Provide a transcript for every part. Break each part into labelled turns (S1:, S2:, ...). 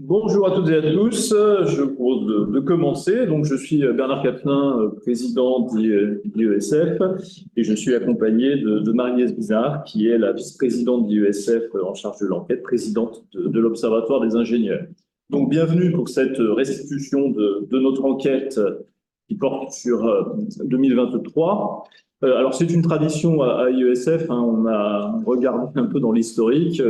S1: Bonjour à toutes et à tous. Je vous propose de commencer. Donc, je suis Bernard Caplin, président d'IESF, et je suis accompagné de Marie-Agnès Bizard, qui est la vice-présidente d'IESF en charge de l'enquête, présidente de l'Observatoire des ingénieurs. Donc, bienvenue pour cette restitution de notre enquête qui porte sur 2023. Alors, c'est une tradition à IESF, hein, on a regardé un peu dans l'historique,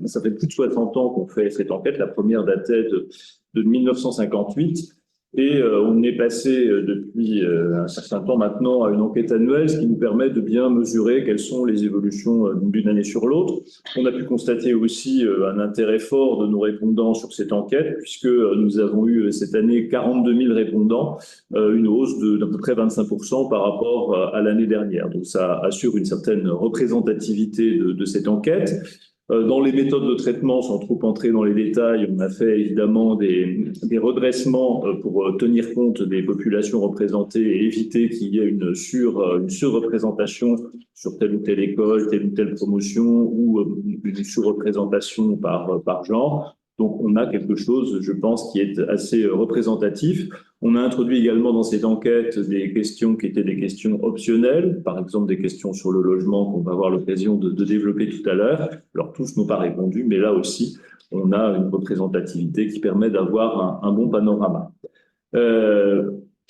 S1: ça fait plus de 60 ans qu'on fait cette enquête, la première datait de 1958, et on est passé depuis un certain temps maintenant à une enquête annuelle, ce qui nous permet de bien mesurer quelles sont les évolutions d'une année sur l'autre. On a pu constater aussi un intérêt fort de nos répondants sur cette enquête, puisque nous avons eu cette année 42 000 répondants, une hausse d'à peu près 25% par rapport à l'année dernière. Donc ça assure une certaine représentativité de cette enquête. Dans les méthodes de traitement, sans trop entrer dans les détails, on a fait évidemment des redressements pour tenir compte des populations représentées et éviter qu'il y ait une surreprésentation sur telle ou telle école, telle ou telle promotion ou une surreprésentation par genre. Donc, on a quelque chose, je pense, qui est assez représentatif. On a introduit également dans cette enquête des questions qui étaient des questions optionnelles, par exemple des questions sur le logement qu'on va avoir l'occasion de développer tout à l'heure. Alors, tous n'ont pas répondu, mais là aussi, on a une représentativité qui permet d'avoir un bon panorama.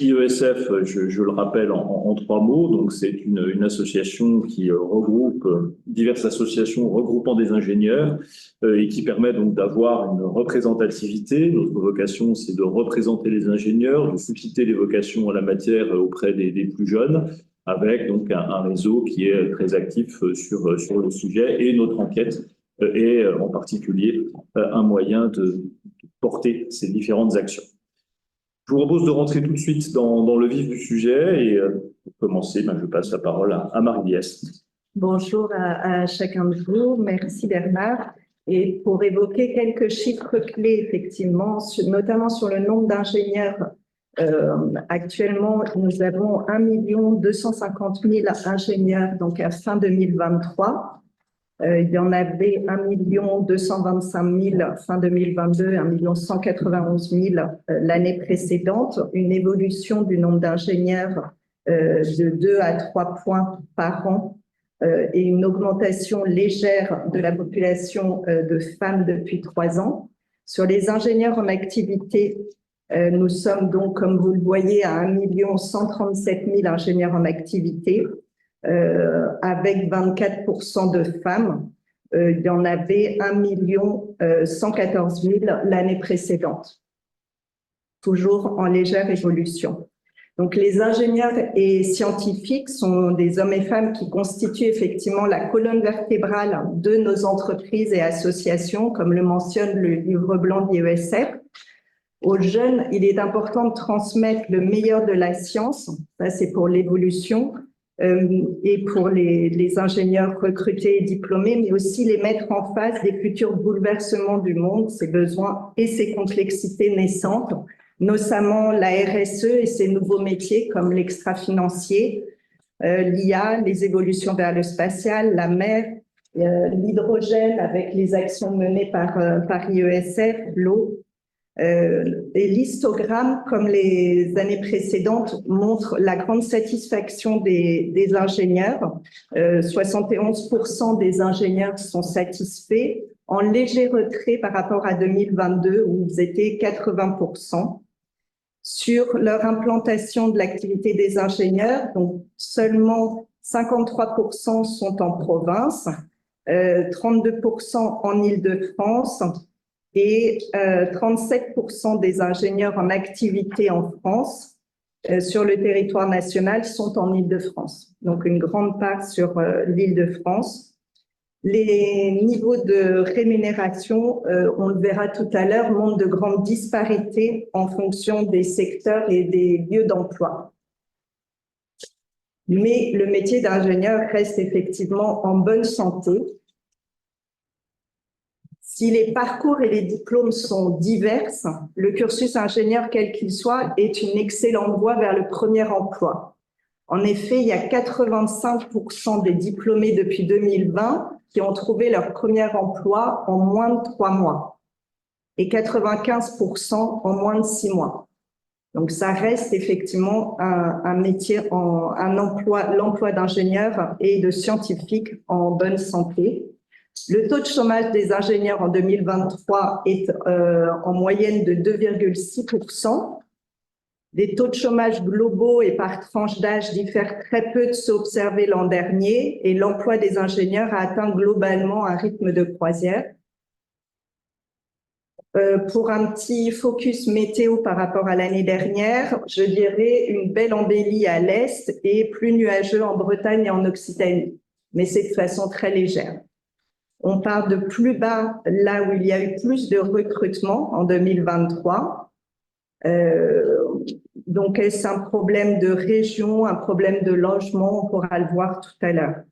S1: IESF, je le rappelle en trois mots, donc c'est une association qui regroupe diverses associations regroupant des ingénieurs et qui permet donc d'avoir une représentativité. Notre vocation, c'est de représenter les ingénieurs, de susciter les vocations en la matière auprès des plus jeunes, avec donc un réseau qui est très actif sur le sujet, et notre enquête est en particulier un moyen de porter ces différentes actions. Je vous propose de rentrer tout de suite dans le vif du sujet et pour commencer, je passe la parole à Marie-Agnès.
S2: Bonjour à chacun de vous, merci Bernard. Et pour évoquer quelques chiffres clés, effectivement, notamment sur le nombre d'ingénieurs, actuellement, nous avons 1 250 000 ingénieurs donc à fin 2023. Il y en avait 1 225 000 fin 2022, 1 191 000 l'année précédente, une évolution du nombre d'ingénieurs de 2 à 3 points par an et une augmentation légère de la population de femmes depuis 3 ans. Sur les ingénieurs en activité, nous sommes donc, comme vous le voyez, à 1 137 000 ingénieurs en activité, avec 24% de femmes. Il y en avait 1 114 000 l'année précédente, toujours en légère évolution. Donc, les ingénieurs et scientifiques sont des hommes et femmes qui constituent effectivement la colonne vertébrale de nos entreprises et associations, comme le mentionne le livre blanc d'IESF. Aux jeunes, il est important de transmettre le meilleur de la science, ça c'est pour l'évolution, et pour les ingénieurs recrutés et diplômés, mais aussi les mettre en face des futurs bouleversements du monde, ses besoins et ses complexités naissantes, notamment la RSE et ses nouveaux métiers comme l'extra-financier, l'IA, les évolutions vers le spatial, la mer, l'hydrogène avec les actions menées par IESF, l'eau. Les l'histogramme, comme les années précédentes, montre la grande satisfaction des ingénieurs. 71% des ingénieurs sont satisfaits, en léger retrait par rapport à 2022 où ils étaient 80%. Sur leur implantation de l'activité des ingénieurs, donc seulement 53% sont en province, 32% en Île-de-France, et 37% des ingénieurs en activité en France sur le territoire national sont en Île-de-France. Donc, une grande part sur l'Île-de-France. Les niveaux de rémunération, on le verra tout à l'heure, montrent de grandes disparités en fonction des secteurs et des lieux d'emploi. Mais le métier d'ingénieur reste effectivement en bonne santé. Si les parcours et les diplômes sont divers, le cursus ingénieur, quel qu'il soit, est une excellente voie vers le premier emploi. En effet, il y a 85% des diplômés depuis 2020 qui ont trouvé leur premier emploi en moins de 3 mois et 95% en moins de 6 mois. Donc, ça reste effectivement un métier, l'emploi d'ingénieur et de scientifique en bonne santé. Le taux de chômage des ingénieurs en 2023 est en moyenne de 2,6%. Les taux de chômage globaux et par tranche d'âge diffèrent très peu de ceux observés l'an dernier et l'emploi des ingénieurs a atteint globalement un rythme de croisière. Pour un petit focus météo par rapport à l'année dernière, je dirais une belle embellie à l'est et plus nuageux en Bretagne et en Occitanie, mais c'est de façon très légère. On part de plus bas là où il y a eu plus de recrutement en 2023. Donc, est-ce un problème de région, un problème de logement? On pourra le voir tout à l'heure.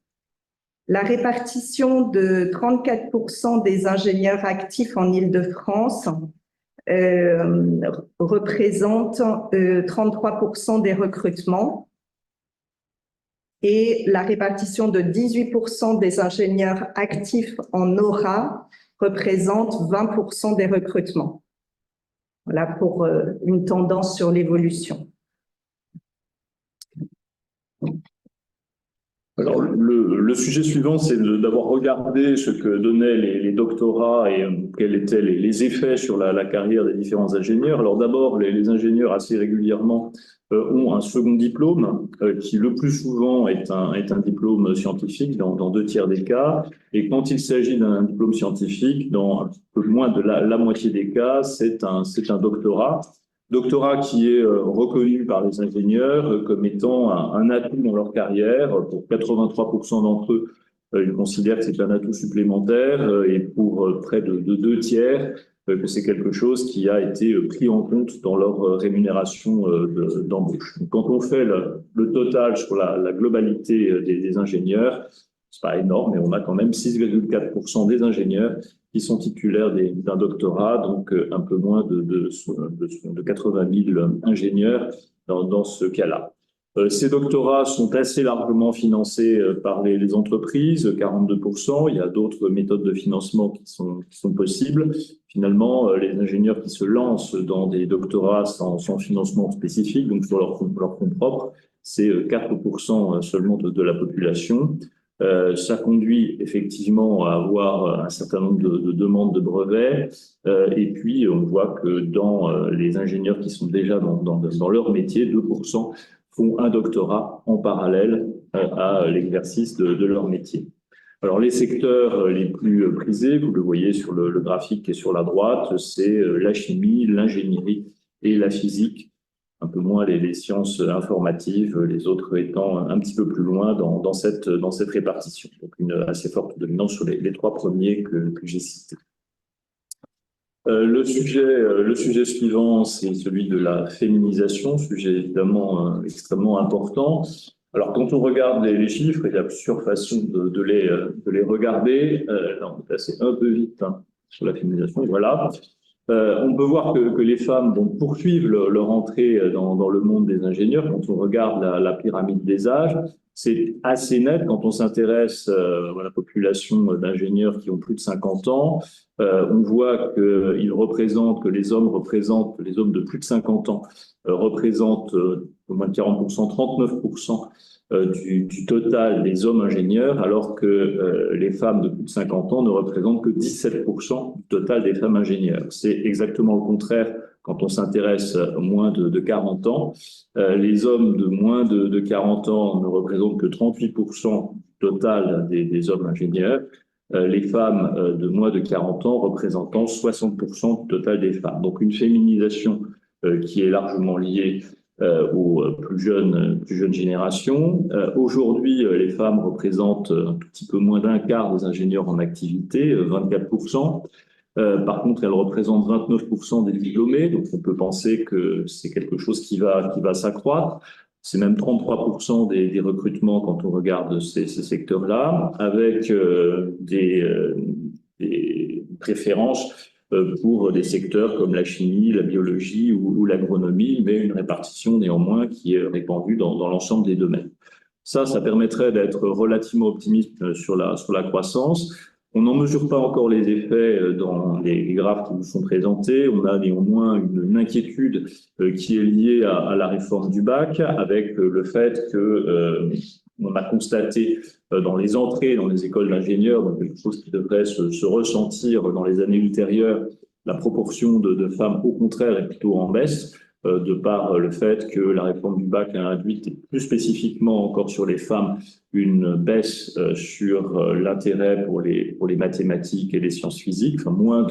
S2: La répartition de 34% des ingénieurs actifs en Île-de-France représente 33% des recrutements et la répartition de 18% des ingénieurs actifs en aura représente 20% des recrutements. Voilà pour une tendance sur l'évolution.
S1: Alors, le sujet suivant, c'est d'avoir regardé ce que donnaient les doctorats et quels étaient les effets sur la carrière des différents ingénieurs. Alors d'abord, les ingénieurs assez régulièrement ont un second diplôme qui le plus souvent est un diplôme scientifique dans 2/3 des cas. Et quand il s'agit d'un diplôme scientifique, dans un peu moins de la moitié des cas, c'est un doctorat. Doctorat qui est reconnu par les ingénieurs comme étant un atout dans leur carrière. Pour 83% d'entre eux, ils considèrent que c'est un atout supplémentaire et pour près de 2/3, que c'est quelque chose qui a été pris en compte dans leur rémunération d'embauche. Quand on fait le total sur la globalité des ingénieurs, c'est pas énorme, mais on a quand même 6,4% des ingénieurs qui sont titulaires d'un doctorat, donc un peu moins de 80 000 ingénieurs dans ce cas-là. Ces doctorats sont assez largement financés par les entreprises, 42%. Il y a d'autres méthodes de financement qui sont possibles. Finalement, les ingénieurs qui se lancent dans des doctorats sans financement spécifique, donc sur leur fonds propres, c'est 4% seulement de la population. Ça conduit effectivement à avoir un certain nombre de demandes de brevets et puis on voit que dans les ingénieurs qui sont déjà dans leur métier, 2% font un doctorat en parallèle à l'exercice de leur métier. Alors les secteurs les plus prisés, vous le voyez sur le graphique qui est sur la droite, c'est la chimie, l'ingénierie et la physique. Un peu moins les sciences informatives, les autres étant un petit peu plus loin dans cette répartition. Donc une assez forte dominance sur les 3 premiers que j'ai cités. Le sujet suivant, c'est celui de la féminisation, sujet évidemment extrêmement important. Alors quand on regarde les chiffres, il y a plusieurs façons de les regarder. Là, on est passé un peu vite sur la féminisation, voilà. On peut voir que les femmes poursuivent leur entrée dans le monde des ingénieurs. Quand on regarde la pyramide des âges, c'est assez net quand on s'intéresse à la population d'ingénieurs qui ont plus de 50 ans. On voit que les hommes de plus de 50 ans représentent au moins de 40%, 39% du total des hommes ingénieurs, alors que les femmes de plus de 50 ans ne représentent que 17% du total des femmes ingénieurs. C'est exactement le contraire quand on s'intéresse aux moins de 40 ans. Les hommes de moins de 40 ans ne représentent que 38% du total des hommes ingénieurs. Les femmes de moins de 40 ans représentant 60% du total des femmes. Donc une féminisation qui est largement liée aux plus jeunes générations. Aujourd'hui, les femmes représentent un tout petit peu moins d'un quart des ingénieurs en activité, 24%. Par contre, elles représentent 29% des diplômés, donc on peut penser que c'est quelque chose qui va s'accroître. C'est même 33% des recrutements quand on regarde ces secteurs-là, avec des préférences pour des secteurs comme la chimie, la biologie ou l'agronomie, mais une répartition néanmoins qui est répandue dans l'ensemble des domaines. Ça permettrait d'être relativement optimiste sur la croissance. On n'en mesure pas encore les effets dans les graphes qui nous sont présentés. On a néanmoins une inquiétude qui est liée à la réforme du bac, avec le fait que on a constaté dans les entrées dans les écoles d'ingénieurs, donc quelque chose qui devrait se ressentir dans les années ultérieures, la proportion de femmes au contraire est plutôt en baisse, de par le fait que la réforme du bac a induit plus spécifiquement encore sur les femmes une baisse sur l'intérêt pour les mathématiques et les sciences physiques, enfin moins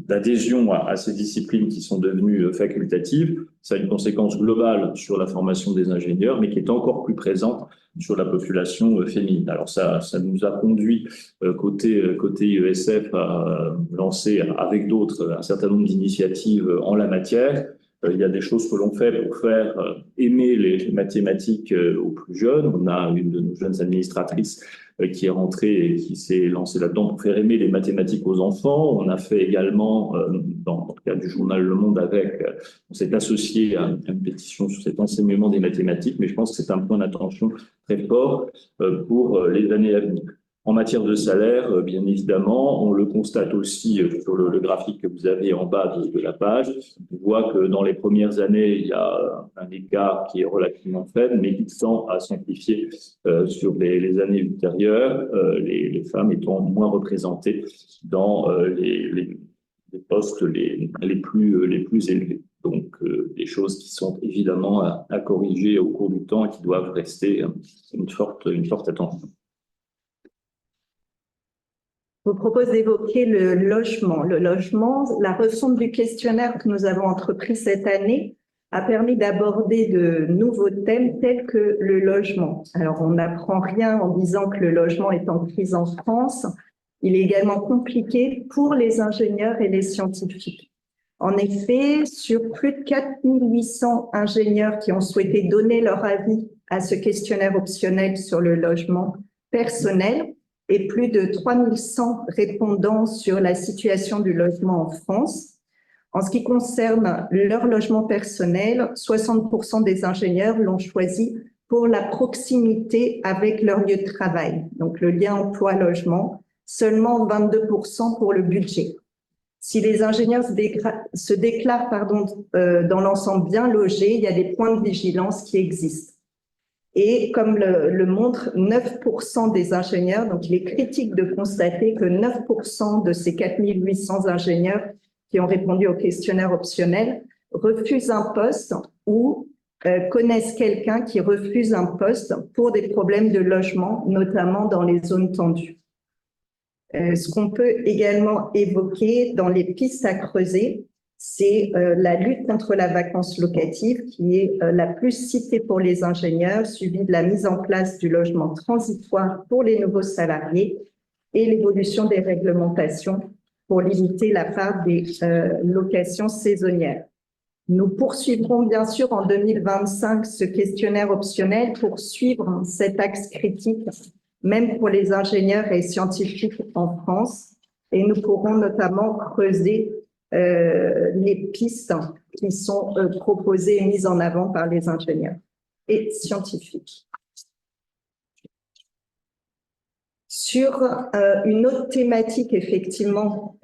S1: d'adhésion à ces disciplines qui sont devenues facultatives. Ça a une conséquence globale sur la formation des ingénieurs, mais qui est encore plus présente sur la population féminine. Alors ça nous a conduit côté IESF à lancer avec d'autres un certain nombre d'initiatives en la matière. Il y a des choses que l'on fait pour faire aimer les mathématiques aux plus jeunes. On a une de nos jeunes administratrices qui est rentrée et qui s'est lancée là-dedans pour faire aimer les mathématiques aux enfants. On a fait également, dans le cadre du journal Le Monde, on s'est associé à une pétition sur cet enseignement des mathématiques, mais je pense que c'est un point d'attention très fort pour les années à venir. En matière de salaire, bien évidemment, on le constate aussi sur le graphique que vous avez en bas de la page. On voit que dans les premières années, il y a un écart qui est relativement faible, mais qui tend à s'amplifier sur les années ultérieures, les femmes étant moins représentées dans les postes les plus élevés. Donc, des choses qui sont évidemment à corriger au cours du temps et qui doivent rester une forte attention.
S2: Je vous propose d'évoquer le logement. Le logement, la refonte du questionnaire que nous avons entrepris cette année a permis d'aborder de nouveaux thèmes tels que le logement. Alors, on n'apprend rien en disant que le logement est en crise en France. Il est également compliqué pour les ingénieurs et les scientifiques. En effet, sur plus de 4800 ingénieurs qui ont souhaité donner leur avis à ce questionnaire optionnel sur le logement personnel, et plus de 3100 répondants sur la situation du logement en France. En ce qui concerne leur logement personnel, 60% des ingénieurs l'ont choisi pour la proximité avec leur lieu de travail, donc le lien emploi-logement, seulement 22% pour le budget. Si les ingénieurs se déclarent dans l'ensemble bien logés, il y a des points de vigilance qui existent. Et comme le montrent 9% des ingénieurs, donc il est critique de constater que 9% de ces 4800 ingénieurs qui ont répondu au questionnaire optionnel refusent un poste ou connaissent quelqu'un qui refuse un poste pour des problèmes de logement, notamment dans les zones tendues. Ce qu'on peut également évoquer dans les pistes à creuser, c'est la lutte contre la vacance locative qui est la plus citée pour les ingénieurs, suivie de la mise en place du logement transitoire pour les nouveaux salariés et l'évolution des réglementations pour limiter la part des locations saisonnières. Nous poursuivrons bien sûr en 2025 ce questionnaire optionnel pour suivre cet axe critique, même pour les ingénieurs et scientifiques en France, et nous pourrons notamment creuser les pistes qui sont proposées et mises en avant par les ingénieurs et scientifiques. Sur une autre thématique, effectivement,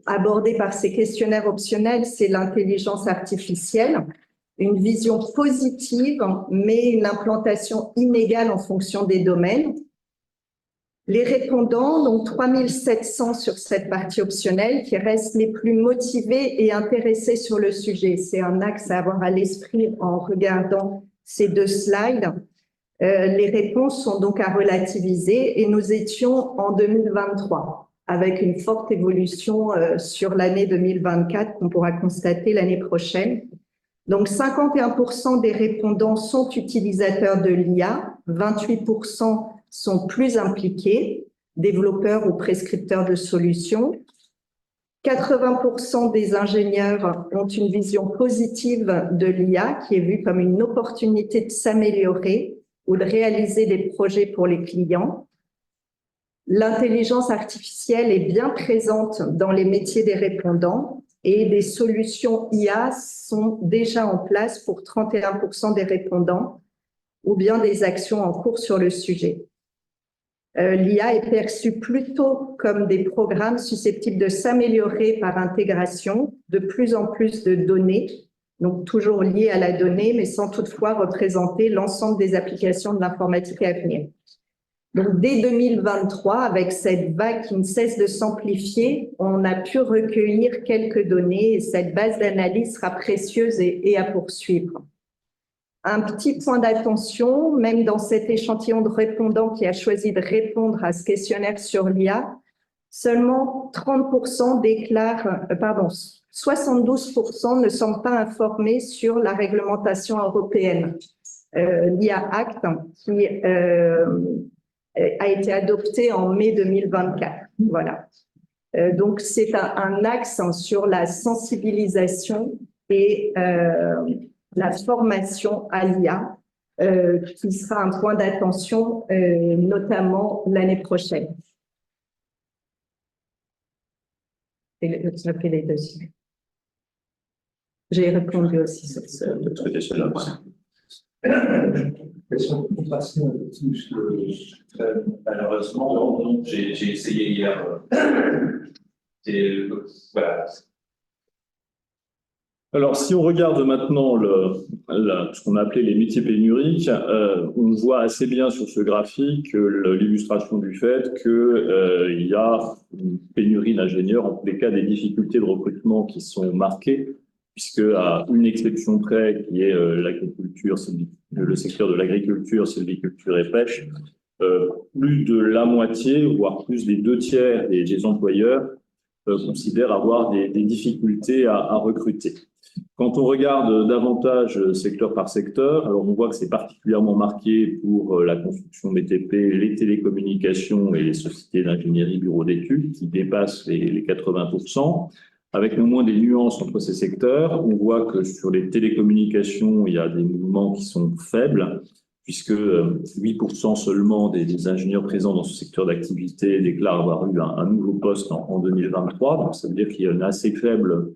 S2: abordée par ces questionnaires optionnels, c'est l'intelligence artificielle. Une vision positive, mais une implantation inégale en fonction des domaines. Les répondants, donc 3700 sur cette partie optionnelle, qui restent les plus motivés et intéressés sur le sujet. C'est un axe à avoir à l'esprit en regardant ces deux slides. Les réponses sont donc à relativiser et nous étions en 2023 avec une forte évolution sur l'année 2024 qu'on pourra constater l'année prochaine. Donc 51% des répondants sont utilisateurs de l'IA, 28% sont plus impliqués, développeurs ou prescripteurs de solutions. 80% des ingénieurs ont une vision positive de l'IA qui est vue comme une opportunité de s'améliorer ou de réaliser des projets pour les clients. L'intelligence artificielle est bien présente dans les métiers des répondants et des solutions IA sont déjà en place pour 31% des répondants. ou bien des actions en cours sur le sujet. L'IA est perçue plutôt comme des programmes susceptibles de s'améliorer par intégration de plus en plus de données, donc toujours liées à la donnée, mais sans toutefois représenter l'ensemble des applications de l'informatique à venir. Donc, dès 2023, avec cette vague qui ne cesse de s'amplifier, on a pu recueillir quelques données et cette base d'analyse sera précieuse et à poursuivre. Un petit point d'attention, même dans cet échantillon de répondants qui a choisi de répondre à ce questionnaire sur l'IA, seulement 30% déclarent, 72% ne sont pas informés sur la réglementation européenne, l'IA Act, qui a été adoptée en mai 2024. Voilà. Donc, c'est un axe sur la sensibilisation et la formation à l'IA, qui sera un point d'attention, notamment l'année prochaine. J'ai répondu aussi sur ce.
S3: Question contrastée un petit, malheureusement, donc j'ai essayé hier. Voilà.
S1: Alors, si on regarde maintenant ce qu'on a appelé les métiers pénuriques, on voit assez bien sur ce graphique l'illustration du fait qu'il y a une pénurie d'ingénieurs, en tous les cas des difficultés de recrutement qui sont marquées, puisque à une exception près, qui est l'agriculture, le secteur de l'agriculture, sylviculture et pêche, plus de la moitié, voire plus des 2/3 des employeurs considèrent avoir des difficultés à recruter. Quand on regarde davantage secteur par secteur, alors on voit que c'est particulièrement marqué pour la construction BTP, les télécommunications et les sociétés d'ingénierie bureaux d'études qui dépassent les 80%. Avec néanmoins des nuances entre ces secteurs, on voit que sur les télécommunications, il y a des mouvements qui sont faibles, puisque 8% seulement des ingénieurs présents dans ce secteur d'activité déclarent avoir eu un nouveau poste en 2023. Donc, ça veut dire qu'il y a une assez faible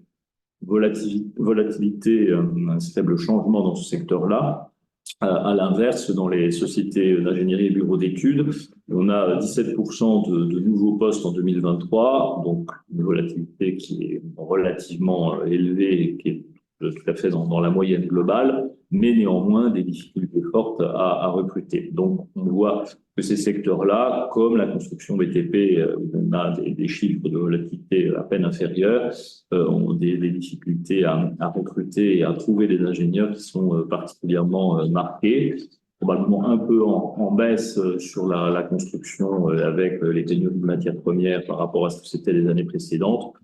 S1: volatilité, un faible changement dans ce secteur-là. À l'inverse, dans les sociétés d'ingénierie et bureaux d'études, on a 17% de nouveaux postes en 2023, donc une volatilité qui est relativement élevée et qui est tout à fait dans la moyenne globale, mais néanmoins des difficultés fortes à recruter. Donc, on voit que ces secteurs-là, comme la construction BTP, où on a des chiffres de volatilité à peine inférieurs, ont des difficultés à recruter et à trouver des ingénieurs qui sont particulièrement marqués. Probablement un peu en baisse sur la construction avec les pénuries de matières premières par rapport à ce que c'était les années précédentes.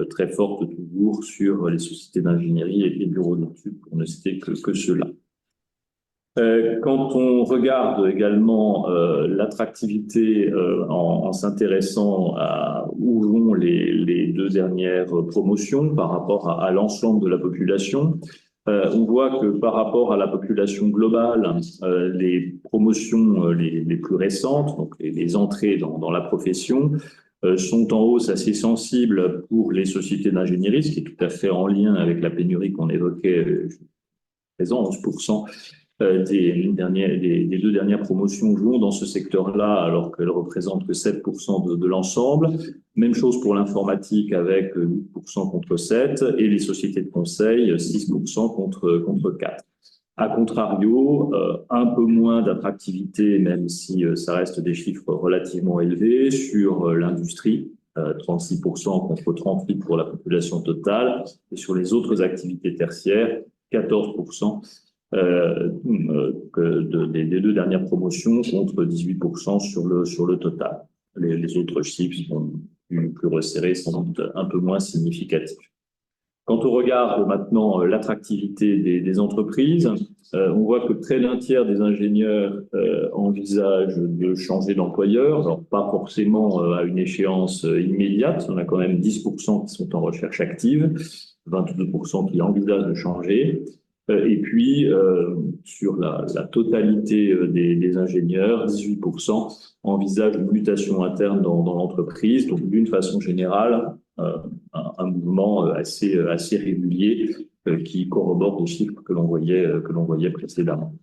S1: Très forte toujours sur les sociétés d'ingénierie et les bureaux d'études, pour ne citer que ceux-là. Quand on regarde également l'attractivité en s'intéressant à où vont les 2 dernières promotions par rapport à l'ensemble de la population, on voit que par rapport à la population globale, les promotions les plus récentes, donc les entrées dans la profession, sont en hausse assez sensible pour les sociétés d'ingénierie, ce qui est tout à fait en lien avec la pénurie qu'on évoquait présent, 11% des 2 dernières promotions vont dans ce secteur-là, alors qu'elles représentent que 7% de l'ensemble. Même chose pour l'informatique avec 8% contre 7%, et les sociétés de conseil, 6% contre 4%. A contrario, un peu moins d'attractivité, même si ça reste des chiffres relativement élevés, sur l'industrie, 36% contre 38% pour la population totale, et sur les autres activités tertiaires, 14% des 2 dernières promotions contre 18% sur le total. Les autres chiffres sont plus resserrés, sans doute un peu moins significatifs. Quand on regarde maintenant l'attractivité des entreprises, on voit que près d'un tiers des ingénieurs envisagent de changer d'employeur, alors pas forcément à une échéance immédiate, on a quand même 10% qui sont en recherche active, 22% qui envisagent de changer. Et puis, sur la totalité des ingénieurs, 18% envisagent une mutation interne dans l'entreprise. Donc, d'une façon générale, un mouvement assez régulier qui corrobore les chiffres que l'on voyait précédemment.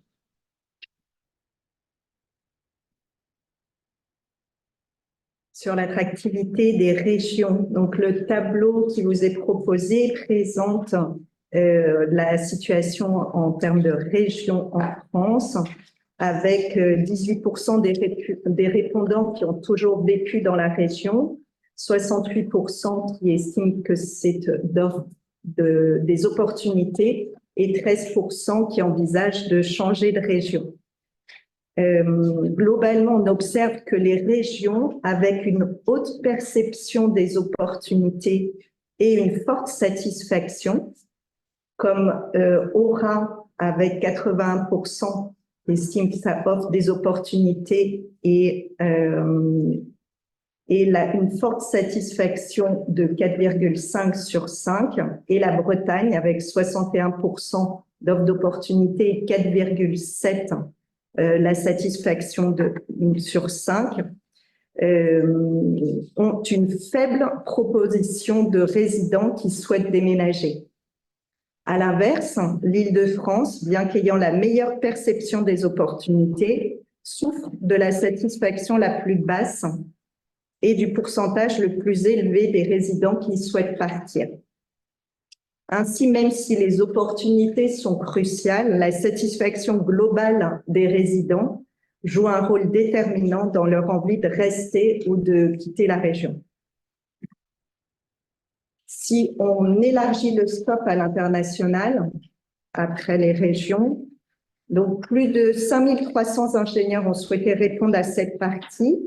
S2: sur l'attractivité des régions. Donc, le tableau qui vous est proposé présente la situation en termes de régions en France, avec 18% des répondants qui ont toujours vécu dans la région, 68% qui estiment que c'est des opportunités et 13% qui envisagent de changer de région. Globalement, on observe que les régions, avec une haute perception des opportunités et une forte satisfaction, comme Haut-Rhin avec 81%, estime que ça offre des opportunités et une forte satisfaction de 4,5 sur 5, et la Bretagne avec 61% d'offres d'opportunités et 4,7 la satisfaction sur 5, ont une faible proposition de résidents qui souhaitent déménager. À l'inverse, l'Île-de-France, bien qu'ayant la meilleure perception des opportunités, souffre de la satisfaction la plus basse et du pourcentage le plus élevé des résidents qui souhaitent partir. Ainsi, même si les opportunités sont cruciales, la satisfaction globale des résidents joue un rôle déterminant dans leur envie de rester ou de quitter la région. Si on élargit le scope à l'international, après les régions, donc plus de 5300 ingénieurs ont souhaité répondre à cette partie.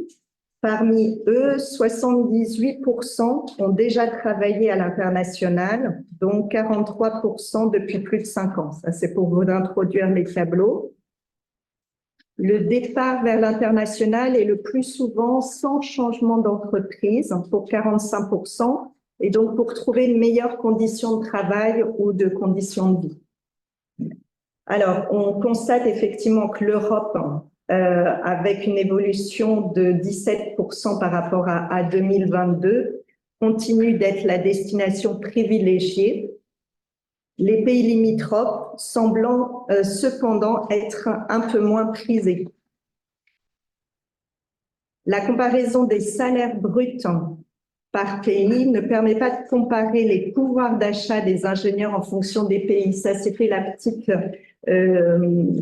S2: Parmi eux, 78% ont déjà travaillé à l'international, dont 43% depuis plus de 5 ans. Ça, c'est pour vous introduire les tableaux. Le départ vers l'international est le plus souvent sans changement d'entreprise, pour 45%, et donc pour trouver une meilleure condition de travail ou de conditions de vie. Alors, on constate effectivement que l'Europe, avec une évolution de 17% par rapport à 2022, continue d'être la destination privilégiée. Les pays limitrophes semblant cependant être un peu moins prisés. La comparaison des salaires bruts par pays ne permet pas de comparer les pouvoirs d'achat des ingénieurs en fonction des pays. Ça, c'était la petite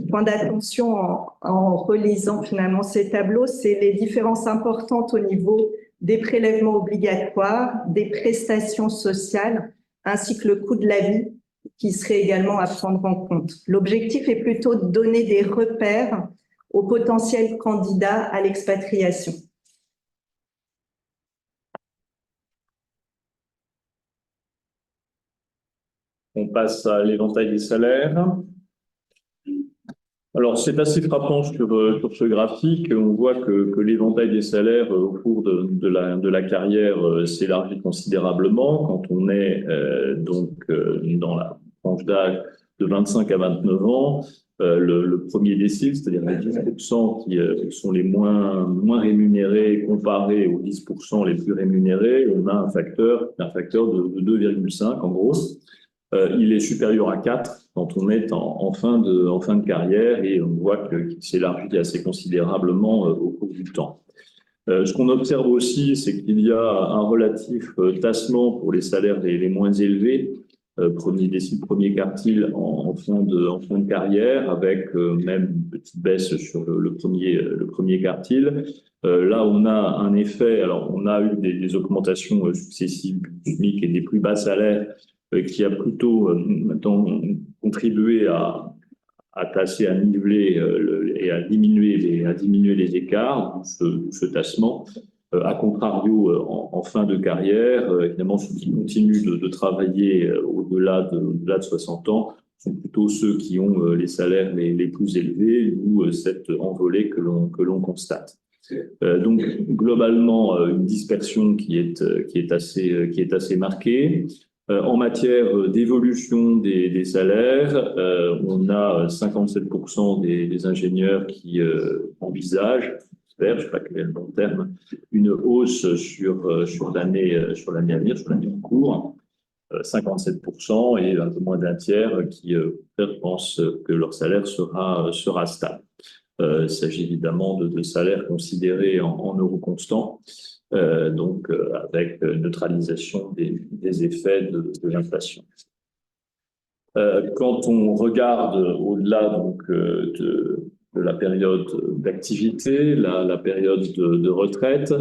S2: point d'attention en relisant finalement ces tableaux. C'est les différences importantes au niveau des prélèvements obligatoires, des prestations sociales, ainsi que le coût de la vie, qui serait également à prendre en compte. L'objectif est plutôt de donner des repères aux potentiels candidats à l'expatriation.
S1: On passe à l'éventail des salaires. Alors, c'est assez frappant sur ce graphique. On voit que l'éventail des salaires au cours de la carrière s'élargit considérablement. Quand on est dans la tranche d'âge de 25 à 29 ans, le premier décile, c'est-à-dire les 10% qui sont les moins rémunérés comparés aux 10% les plus rémunérés, on a un facteur de 2,5 en gros. Il est supérieur à 4 quand on est en fin de carrière, et on voit qu'il s'élargit assez considérablement au cours du temps. Ce qu'on observe aussi, c'est qu'il y a un relatif tassement pour les salaires les moins élevés, premier décile, premier quartile en fin de carrière, avec même une petite baisse sur le premier quartile. Là, on a un effet, alors on a eu des augmentations successives du SMIC et des plus bas salaires, qui a plutôt contribué à tasser, à niveler et à diminuer les écarts, ce tassement. A contrario, en fin de carrière, évidemment, ceux qui continuent de travailler au-delà de 60 ans sont plutôt ceux qui ont les salaires les plus élevés, ou cette envolée que l'on constate. Donc, globalement, une dispersion qui est assez marquée. En matière d'évolution des salaires, on a 57% des ingénieurs qui envisagent, je ne sais pas quel est le bon terme, une hausse sur l'année à venir, sur l'année en cours, 57%, et un peu moins d'un tiers qui pensent que leur salaire sera stable. Il s'agit évidemment de salaires considérés en euros constants, avec neutralisation des effets de l'inflation. Quand on regarde au-delà de la période d'activité, la période de retraite,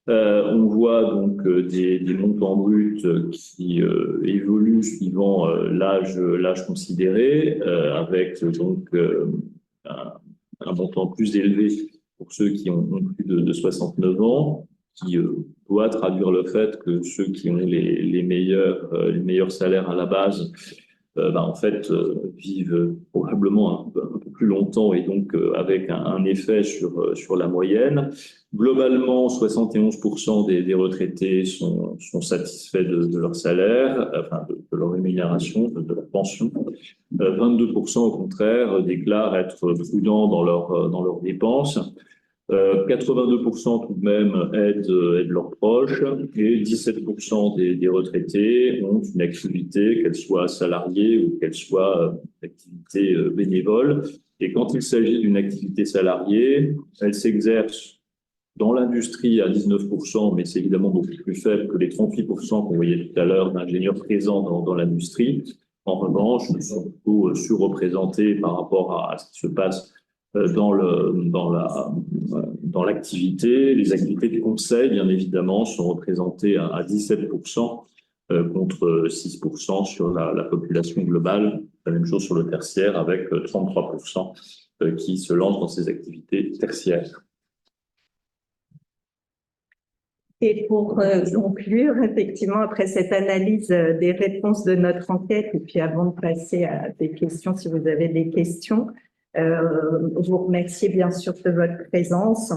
S1: on voit donc des montants bruts qui évoluent suivant l'âge considéré, avec donc un montant plus élevé pour ceux qui ont plus de 69 ans, qui doit traduire le fait que ceux qui ont les meilleurs salaires à la base en fait, vivent probablement un peu plus longtemps et donc avec un effet sur la moyenne. Globalement, 71% des retraités sont satisfaits de leur salaire, enfin de leur rémunération, de leur pension. 22% au contraire déclarent être prudents dans leurs dépenses. 82% tout de même aident leurs proches et 17% des retraités ont une activité, qu'elle soit salariée ou qu'elle soit activité bénévole. Et quand il s'agit d'une activité salariée, elle s'exerce dans l'industrie à 19%, mais c'est évidemment beaucoup plus faible que les 38% qu'on voyait tout à l'heure d'ingénieurs présents dans l'industrie. En revanche, ils sont beaucoup surreprésentés par rapport à ce qui se passe dans l'activité. Les activités de conseil, bien évidemment, sont représentées à 17% contre 6% sur la population globale. La même chose sur le tertiaire avec 33% qui se lancent dans ces activités tertiaires.
S2: Et pour conclure, effectivement, après cette analyse des réponses de notre enquête, et puis avant de passer à des questions, si vous avez des questions, vous remerciez bien sûr de votre présence.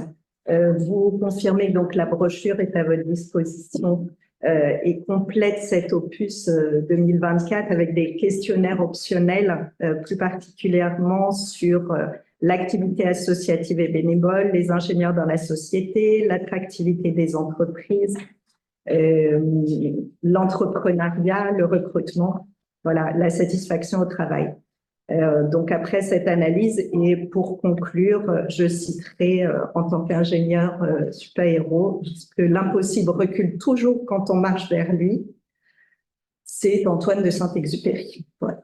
S2: Vous confirmez donc la brochure est à votre disposition et complète cet opus 2024 avec des questionnaires optionnels, plus particulièrement sur l'activité associative et bénévole, les ingénieurs dans la société, l'attractivité des entreprises, l'entrepreneuriat, le recrutement, voilà, la satisfaction au travail. Donc après cette analyse et pour conclure, je citerai en tant qu'ingénieur super-héros que l'impossible recule toujours quand on marche vers lui. C'est Antoine de Saint-Exupéry. Voilà.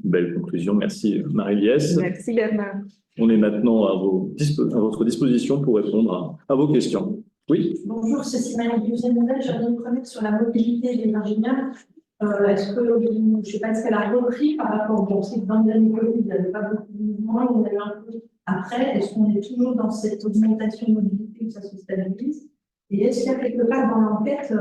S1: Belle conclusion, merci Marie-Liesse.
S2: Merci Bernard.
S1: On est maintenant à votre disposition pour répondre à vos questions. Oui.
S4: Bonjour, c'est Simone Duzet-Nouvelle. J'avais une chronique sur la mobilité des ingénieurs. Est-ce que, je ne sais pas, est-ce qu'elle a repris par rapport au cycle dans l'année Covid, il n'y avait pas beaucoup de mouvements, il y en a eu un peu après. Est-ce qu'on est toujours dans cette augmentation de mobilité, que ça se stabilise? Et est-ce qu'il y a quelque part dans l'enquête,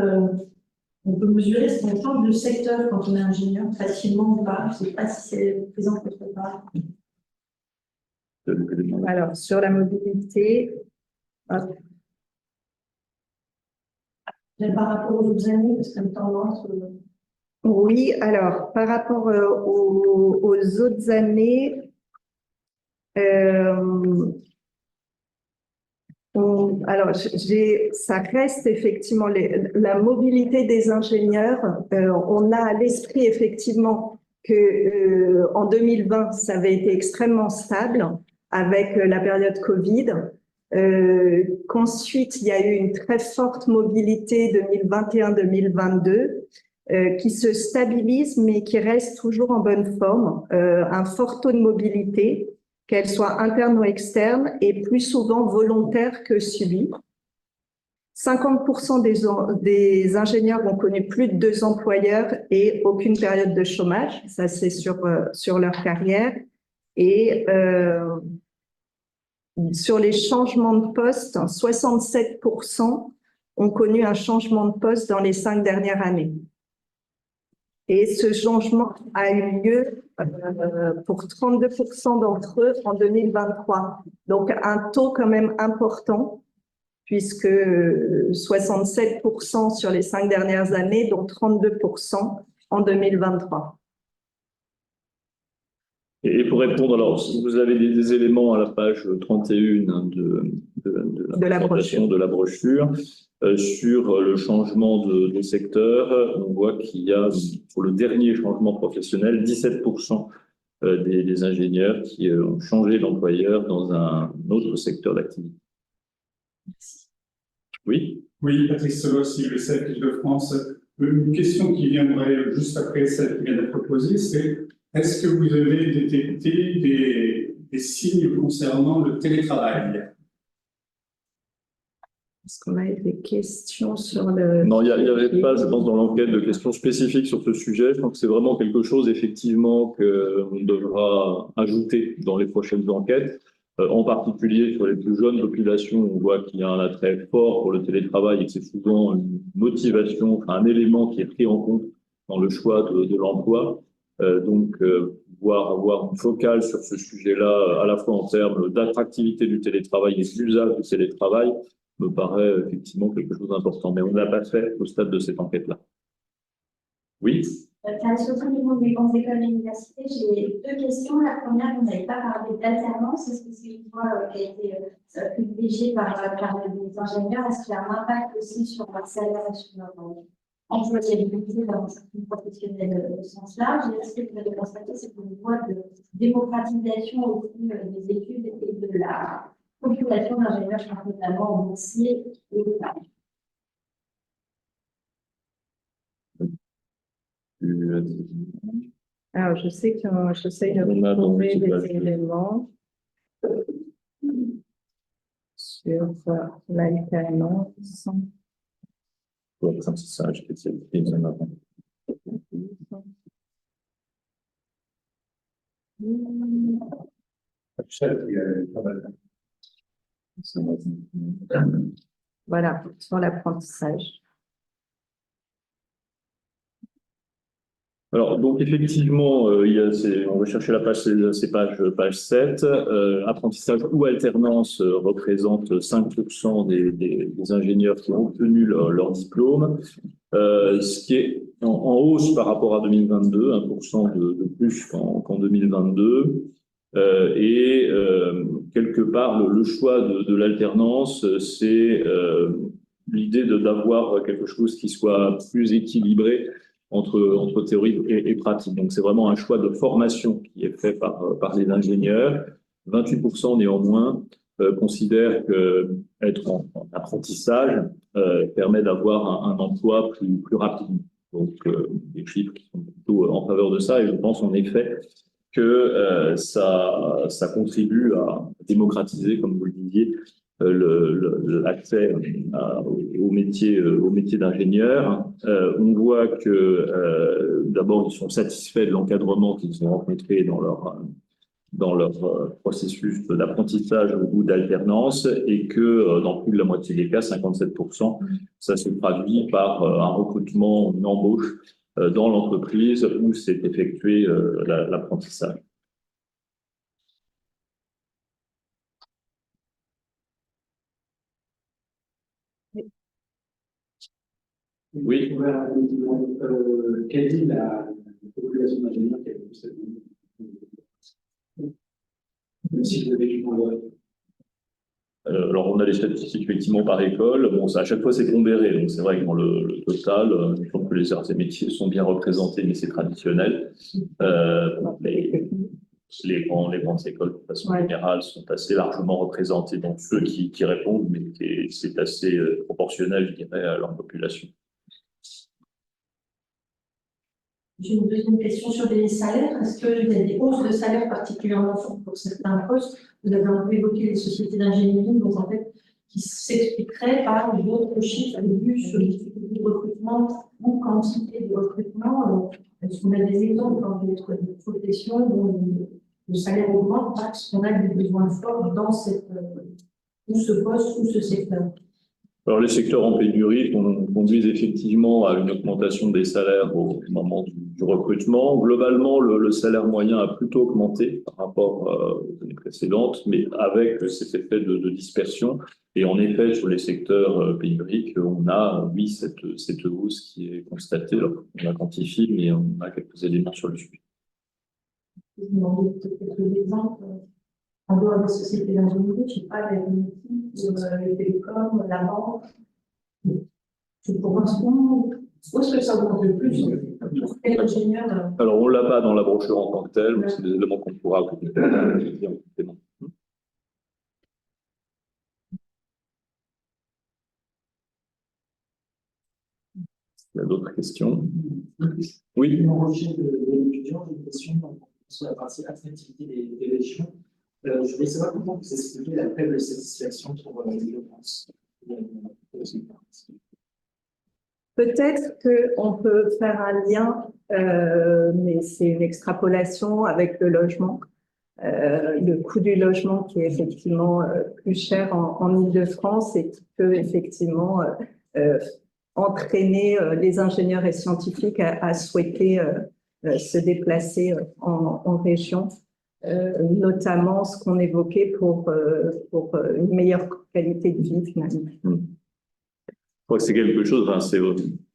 S4: on peut mesurer si on change de secteur quand on est ingénieur facilement ou pas? Je ne sais pas si c'est présent quelque part.
S2: Alors, sur la mobilité,
S4: Par rapport aux autres années, parce qu'il y a une tendance.
S2: Oui, alors, par rapport aux autres années, ça reste effectivement la mobilité des ingénieurs. On a à l'esprit effectivement que en 2020, ça avait été extrêmement stable avec la période Covid. Qu'ensuite, il y a eu une très forte mobilité 2021-2022 qui se stabilise, mais qui reste toujours en bonne forme. Un fort taux de mobilité, qu'elle soit interne ou externe, et plus souvent volontaire que subi. 50% des ingénieurs ont connu plus de 2 employeurs et aucune période de chômage. Ça, c'est sur leur carrière. Et sur les changements de poste, 67% ont connu un changement de poste dans les 5 dernières années. Et ce changement a eu lieu pour 32% d'entre eux en 2023. Donc, un taux quand même important, puisque 67% sur les 5 dernières années, dont 32% en 2023.
S1: Et pour répondre, alors, vous avez des éléments à la page 31 de la présentation de la brochure. Sur le changement de secteur, on voit qu'il y a, pour le dernier changement professionnel, 17% des ingénieurs qui ont changé d'employeur dans un autre secteur d'activité. Oui.
S5: Oui, Patrice Solos, IESF Île-de-France. Une question qui viendrait juste après celle qui vient d'être posée, c'est est-ce que vous avez détecté des signes concernant le télétravail?
S2: Est-ce qu'on a des questions sur le…
S1: Non, il n'y avait pas, je pense, dans l'enquête de questions spécifiques sur ce sujet. Je pense que c'est vraiment quelque chose, effectivement, qu'on devra ajouter dans les prochaines enquêtes. En particulier sur les plus jeunes populations, on voit qu'il y a un attrait fort pour le télétravail et que c'est souvent une motivation, enfin, un élément qui est pris en compte dans le choix de l'emploi. Donc, pouvoir avoir une focale sur ce sujet-là, à la fois en termes d'attractivité du télétravail et d'usage du télétravail, me paraît effectivement quelque chose d'important. Mais on ne l'a pas fait au stade de cette enquête-là. Oui.
S6: Clarisse Autain du monde des grandes écoles et universités. J'ai deux questions. La première, vous n'avez pas parlé d'alternance. Est-ce que c'est une voie qui a été privilégiée par les ingénieurs? Est-ce qu'il y a un impact aussi sur leur salaire et sur leur employabilité dans certaines professionnels au sens large? Et est-ce que vous avez constaté c'est une voie de démocratisation aussi des études et de la population d'ingénieurs, je pense notamment en boursier et au travail?
S2: Alors, je sais que j'essaie de
S1: On a donc
S2: trouver
S1: cette
S2: des
S1: page.
S2: éléments sur l'alternance.
S1: L'apprentissage, qui est pris en avant.
S2: Voilà, sur l'apprentissage.
S1: Alors, donc, effectivement, on va chercher la page, c'est page 7. Apprentissage ou alternance représente 5% des ingénieurs qui ont obtenu leur diplôme, ce qui est en hausse par rapport à 2022, 1% de plus qu'en 2022. Quelque part, le choix de l'alternance, c'est l'idée d'avoir quelque chose qui soit plus équilibré entre théorie et pratique. Donc, c'est vraiment un choix de formation qui est fait par les ingénieurs. 28% néanmoins considèrent qu'être en apprentissage permet d'avoir un emploi plus rapidement. Donc, des chiffres qui sont plutôt en faveur de ça. Et je pense en effet que ça contribue à démocratiser, comme vous le disiez, l'accès au métier d'ingénieur. On voit que d'abord ils sont satisfaits de l'encadrement qu'ils ont rencontré dans leur processus d'apprentissage ou d'alternance et que dans plus de la moitié des cas, 57%, ça se traduit par un recrutement, une embauche dans l'entreprise où s'est effectué l'apprentissage. Oui.
S7: Quelle est la population d'ingénieurs qui a vécu cette année? Même si vous avez du monde.
S1: Alors, on a les statistiques effectivement par école. Bon, ça, à chaque fois, c'est pondéré. Donc, c'est vrai que dans le total, je pense que les arts et métiers sont bien représentés, mais c'est traditionnel. Les grandes écoles, de façon générale, sont assez largement représentées. Donc, ceux qui répondent, mais c'est assez proportionnel, je dirais, à leur population.
S4: J'ai une deuxième question sur les salaires. Est-ce qu'il y a des hausses de salaire particulièrement fortes pour certains postes? Vous avez un peu évoqué les sociétés d'ingénierie, donc en fait, qui s'expliqueraient par d'autres chiffres vus sur les difficultés de recrutement ou quantité de recrutement. Est-ce qu'on a des exemples dans d'autres professions où le salaire augmente parce qu'on a des besoins forts dans ou ce poste ou ce secteur?
S1: Alors, les secteurs en pénurie conduisent effectivement à une augmentation des salaires au moment du recrutement. Globalement, le salaire moyen a plutôt augmenté par rapport aux années précédentes, mais avec cet effet de dispersion. Et en effet, sur les secteurs pénuriques, on a, oui, cette hausse qui est constatée. Alors, on la quantifie, mais on a quelques éléments sur le sujet.
S4: Vous demandez peut-être des exemples en dehors des sociétés d'ingénierie, je ne sais pas, les télécoms, la banque. C'est pour l'instant, où est-ce que ça augmente le plus? pour quel ingénieur
S1: Alors, on ne l'a pas dans la brochure en tant que telle, mais c'est des éléments qu'on pourra dire en complément. Il y a d'autres questions? Oui.
S7: Mon rejet de l'étudiant, j'ai une question sur la partie attractivité des régions. Je voulais savoir comment vous expliquez la faible satisfaction pour l'Île-de-France.
S2: Peut-être qu'on peut faire un lien, mais c'est une extrapolation avec le logement. Le coût du logement qui est effectivement plus cher en Île-de-France et qui peut effectivement entraîner les ingénieurs et scientifiques à souhaiter se déplacer en région, notamment ce qu'on évoquait pour une meilleure qualité de vie finalement.
S1: Je crois que c'est quelque chose, enfin, c'est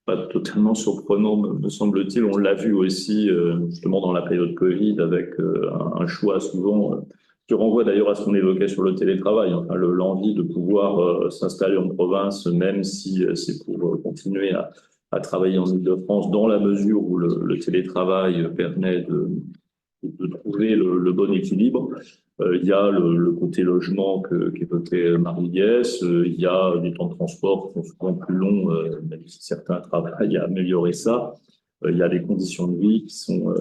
S1: pas totalement surprenant, me semble-t-il. On l'a vu aussi justement dans la période Covid avec un choix souvent qui renvoie d'ailleurs à ce qu'on évoquait sur le télétravail, enfin, l'envie de pouvoir s'installer en province, même si c'est pour continuer à travailler en Île-de-France, dans la mesure où le télétravail permet de trouver le bon équilibre. Il y a le côté logement qu'évoquait Marie-Liesse, il y a des temps de transport qui sont souvent plus longs, même si certains travaillent à améliorer ça. Il y a des conditions de vie qui sont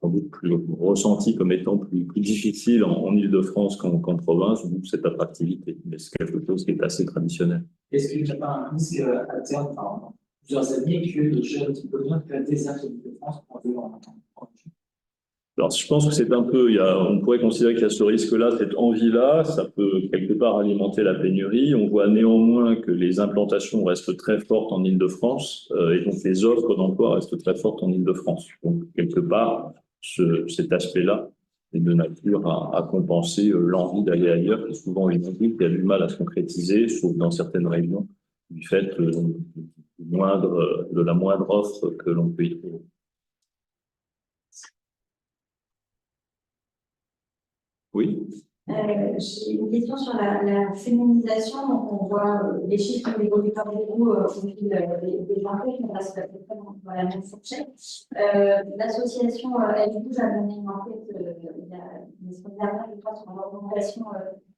S1: sans doute plus ressenties comme étant plus difficiles en Île-de-France qu'en province, d'où cette attractivité. Mais c'est quelque chose qui est assez traditionnel.
S7: Est-ce qu'il n'y a pas un risque à terme, pendant plusieurs années, que les jeunes diplômés désertent l'Île-de-France pour vivre en France?
S1: Alors, je pense que c'est un peu, on pourrait considérer qu'il y a ce risque-là, cette envie-là, ça peut quelque part alimenter la pénurie. On voit néanmoins que les implantations restent très fortes en Île-de-France et donc les offres d'emploi restent très fortes en Île-de-France. Donc, quelque part, cet aspect-là est de nature à compenser l'envie d'aller ailleurs, qui est souvent une envie qui a du mal à se concrétiser, sauf dans certaines régions, du fait de la moindre offre que l'on peut y trouver. Oui.
S6: J'ai une question sur la féminisation. Donc, on voit les chiffres qui évoluent par beaucoup au fil des enquêtes, on reste à peu près dans la même fourchette. L'association Elle Bouge a mené une enquête il y a une semaine dernière, je crois, sur l'orientation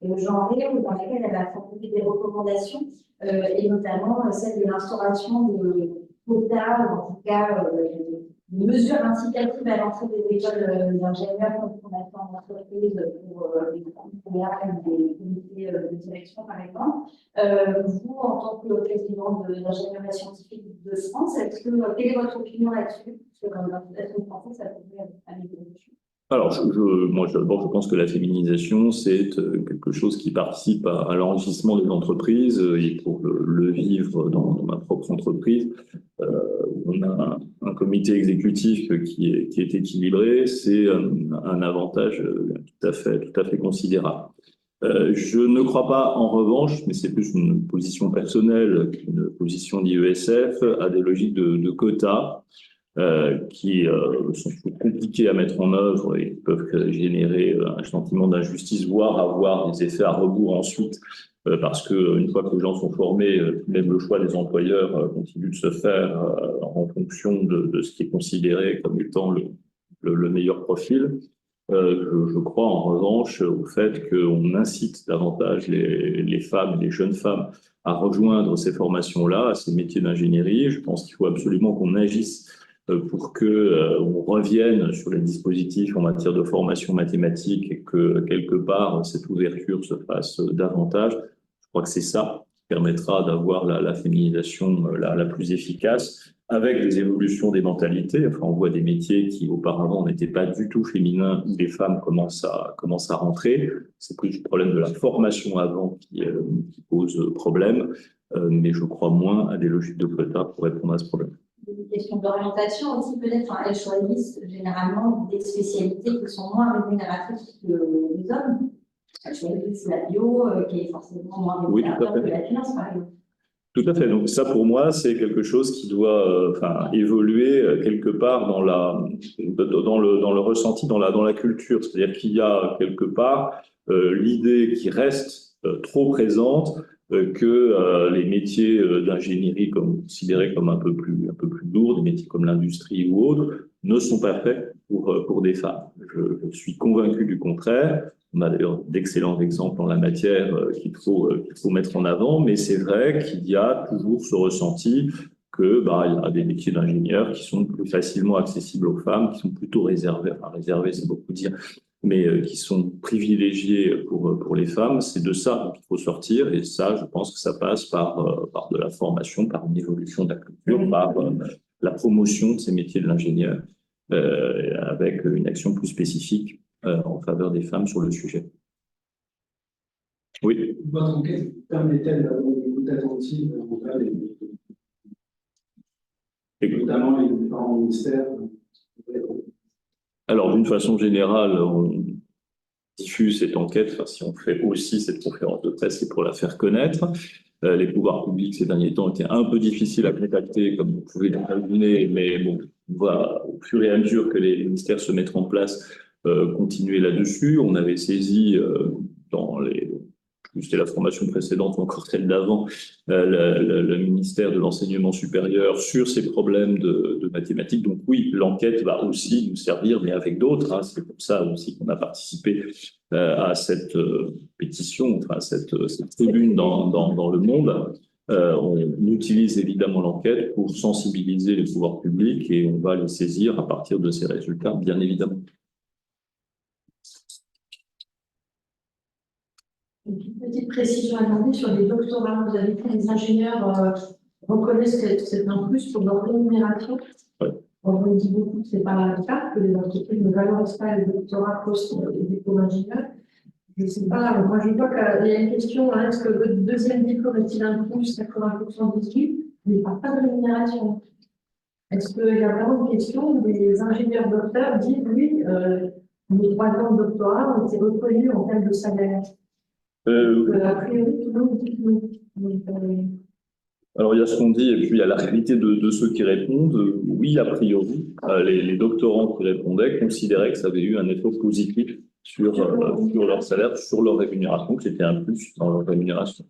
S6: genrée, dans laquelle elle a formulé des recommandations, et notamment celle de l'instauration de quotas, ou en tout cas des mesures incitatives à l'entrée des écoles d'ingénieurs, comme on a fait en entreprise pour les programmes des comités de direction, par exemple. Vous, en tant que président d'ingénierie scientifique de France, quelle est votre opinion là-dessus? Est-ce que vous pensez que ça pourrait aller dessus?
S1: Alors, moi, d'abord, je pense que la féminisation, c'est quelque chose qui participe à l'enrichissement des entreprises. Et pour le vivre dans ma propre entreprise, on a un comité exécutif qui est équilibré. C'est un avantage tout à fait considérable. Je ne crois pas, en revanche, mais c'est plus une position personnelle qu'une position d'IESF, à des logiques de quotas. Qui sont compliqués à mettre en œuvre et peuvent générer un sentiment d'injustice, voire avoir des effets à rebours ensuite, parce qu'une fois que les gens sont formés, même le choix des employeurs continue de se faire en fonction de ce qui est considéré comme étant le meilleur profil. Je crois en revanche au fait qu'on incite davantage les femmes, les jeunes femmes, à rejoindre ces formations-là, à ces métiers d'ingénierie. Je pense qu'il faut absolument qu'on agisse pour qu'on revienne sur les dispositifs en matière de formation mathématique et que, quelque part, cette ouverture se fasse davantage. Je crois que c'est ça qui permettra d'avoir la féminisation la plus efficace, avec des évolutions des mentalités. Enfin, on voit des métiers qui, auparavant, n'étaient pas du tout féminins, où les femmes commencent à rentrer. C'est plus le problème de la formation avant qui pose problème, mais je crois moins à des logiques de quotas pour répondre à ce problème.
S6: Une question d'orientation aussi, peut-être, elles choisissent généralement des spécialités qui sont moins rémunératrices que les hommes. Elles choisissent la bio, qui est forcément moins rémunérateur que la finance, par exemple.
S1: Tout à fait. Donc ça, pour moi, c'est quelque chose qui doit évoluer quelque part dans le ressenti, dans la culture. C'est-à-dire qu'il y a quelque part l'idée qui reste trop présente que les métiers d'ingénierie considérés comme un peu plus lourds, des métiers comme l'industrie ou autres, ne sont pas faits pour des femmes. Je suis convaincu du contraire. On a d'ailleurs d'excellents exemples en la matière qu'il faut mettre en avant, mais c'est vrai qu'il y a toujours ce ressenti que il y a des métiers d'ingénieurs qui sont plus facilement accessibles aux femmes, qui sont plutôt réservés, enfin réservés c'est beaucoup dire, mais qui sont privilégiés pour les femmes. C'est de ça qu'il faut sortir, et ça, je pense que ça passe par de la formation, par une évolution de la culture, par la promotion de ces métiers de l'ingénieur, avec une action plus spécifique en faveur des femmes sur le sujet. Oui.
S7: Votre enquête permet-elle d'avoir une écoute attentive envers notamment les différents ministères?
S1: Alors, d'une façon générale, on diffuse cette enquête, enfin, si on fait aussi cette conférence de presse, c'est pour la faire connaître. Les pouvoirs publics ces derniers temps étaient un peu difficiles à contacter, comme vous pouvez l'imaginer, mais bon, on va, au fur et à mesure que les ministères se mettent en place, continuer là-dessus. On avait saisi c'était la formation précédente ou encore celle d'avant, le ministère de l'Enseignement supérieur sur ces problèmes de mathématiques. Donc oui, l'enquête va aussi nous servir, mais avec d'autres. C'est pour ça aussi qu'on a participé à cette pétition, enfin à cette tribune dans le monde. On utilise évidemment l'enquête pour sensibiliser les pouvoirs publics et on va les saisir à partir de ces résultats, bien évidemment.
S4: Une petite précision à demander sur les doctorats. Vous avez dit que les ingénieurs reconnaissent que c'est un plus pour leur rémunération.
S1: Oui.
S4: On vous dit beaucoup que ce n'est pas le cas, que les entreprises ne valorisent pas les doctorats post diplôme ingénieur. Je ne sais pas, moi je vois qu'il y a une question, est-ce que votre deuxième diplôme est-il un plus 80% dessus, mais il ne parle pas de rémunération. Est-ce qu'il y a vraiment une question où les ingénieurs docteurs disent oui, mes 3 ans de doctorat ont été reconnus en termes de salaire? A priori, tout le monde dit que non.
S1: Alors, il y a ce qu'on dit, et puis il y a la réalité de ceux qui répondent. Oui, a priori, les doctorants qui répondaient considéraient que ça avait eu un effet positif sur leur salaire, sur leur rémunération, que c'était un plus dans leur rémunération.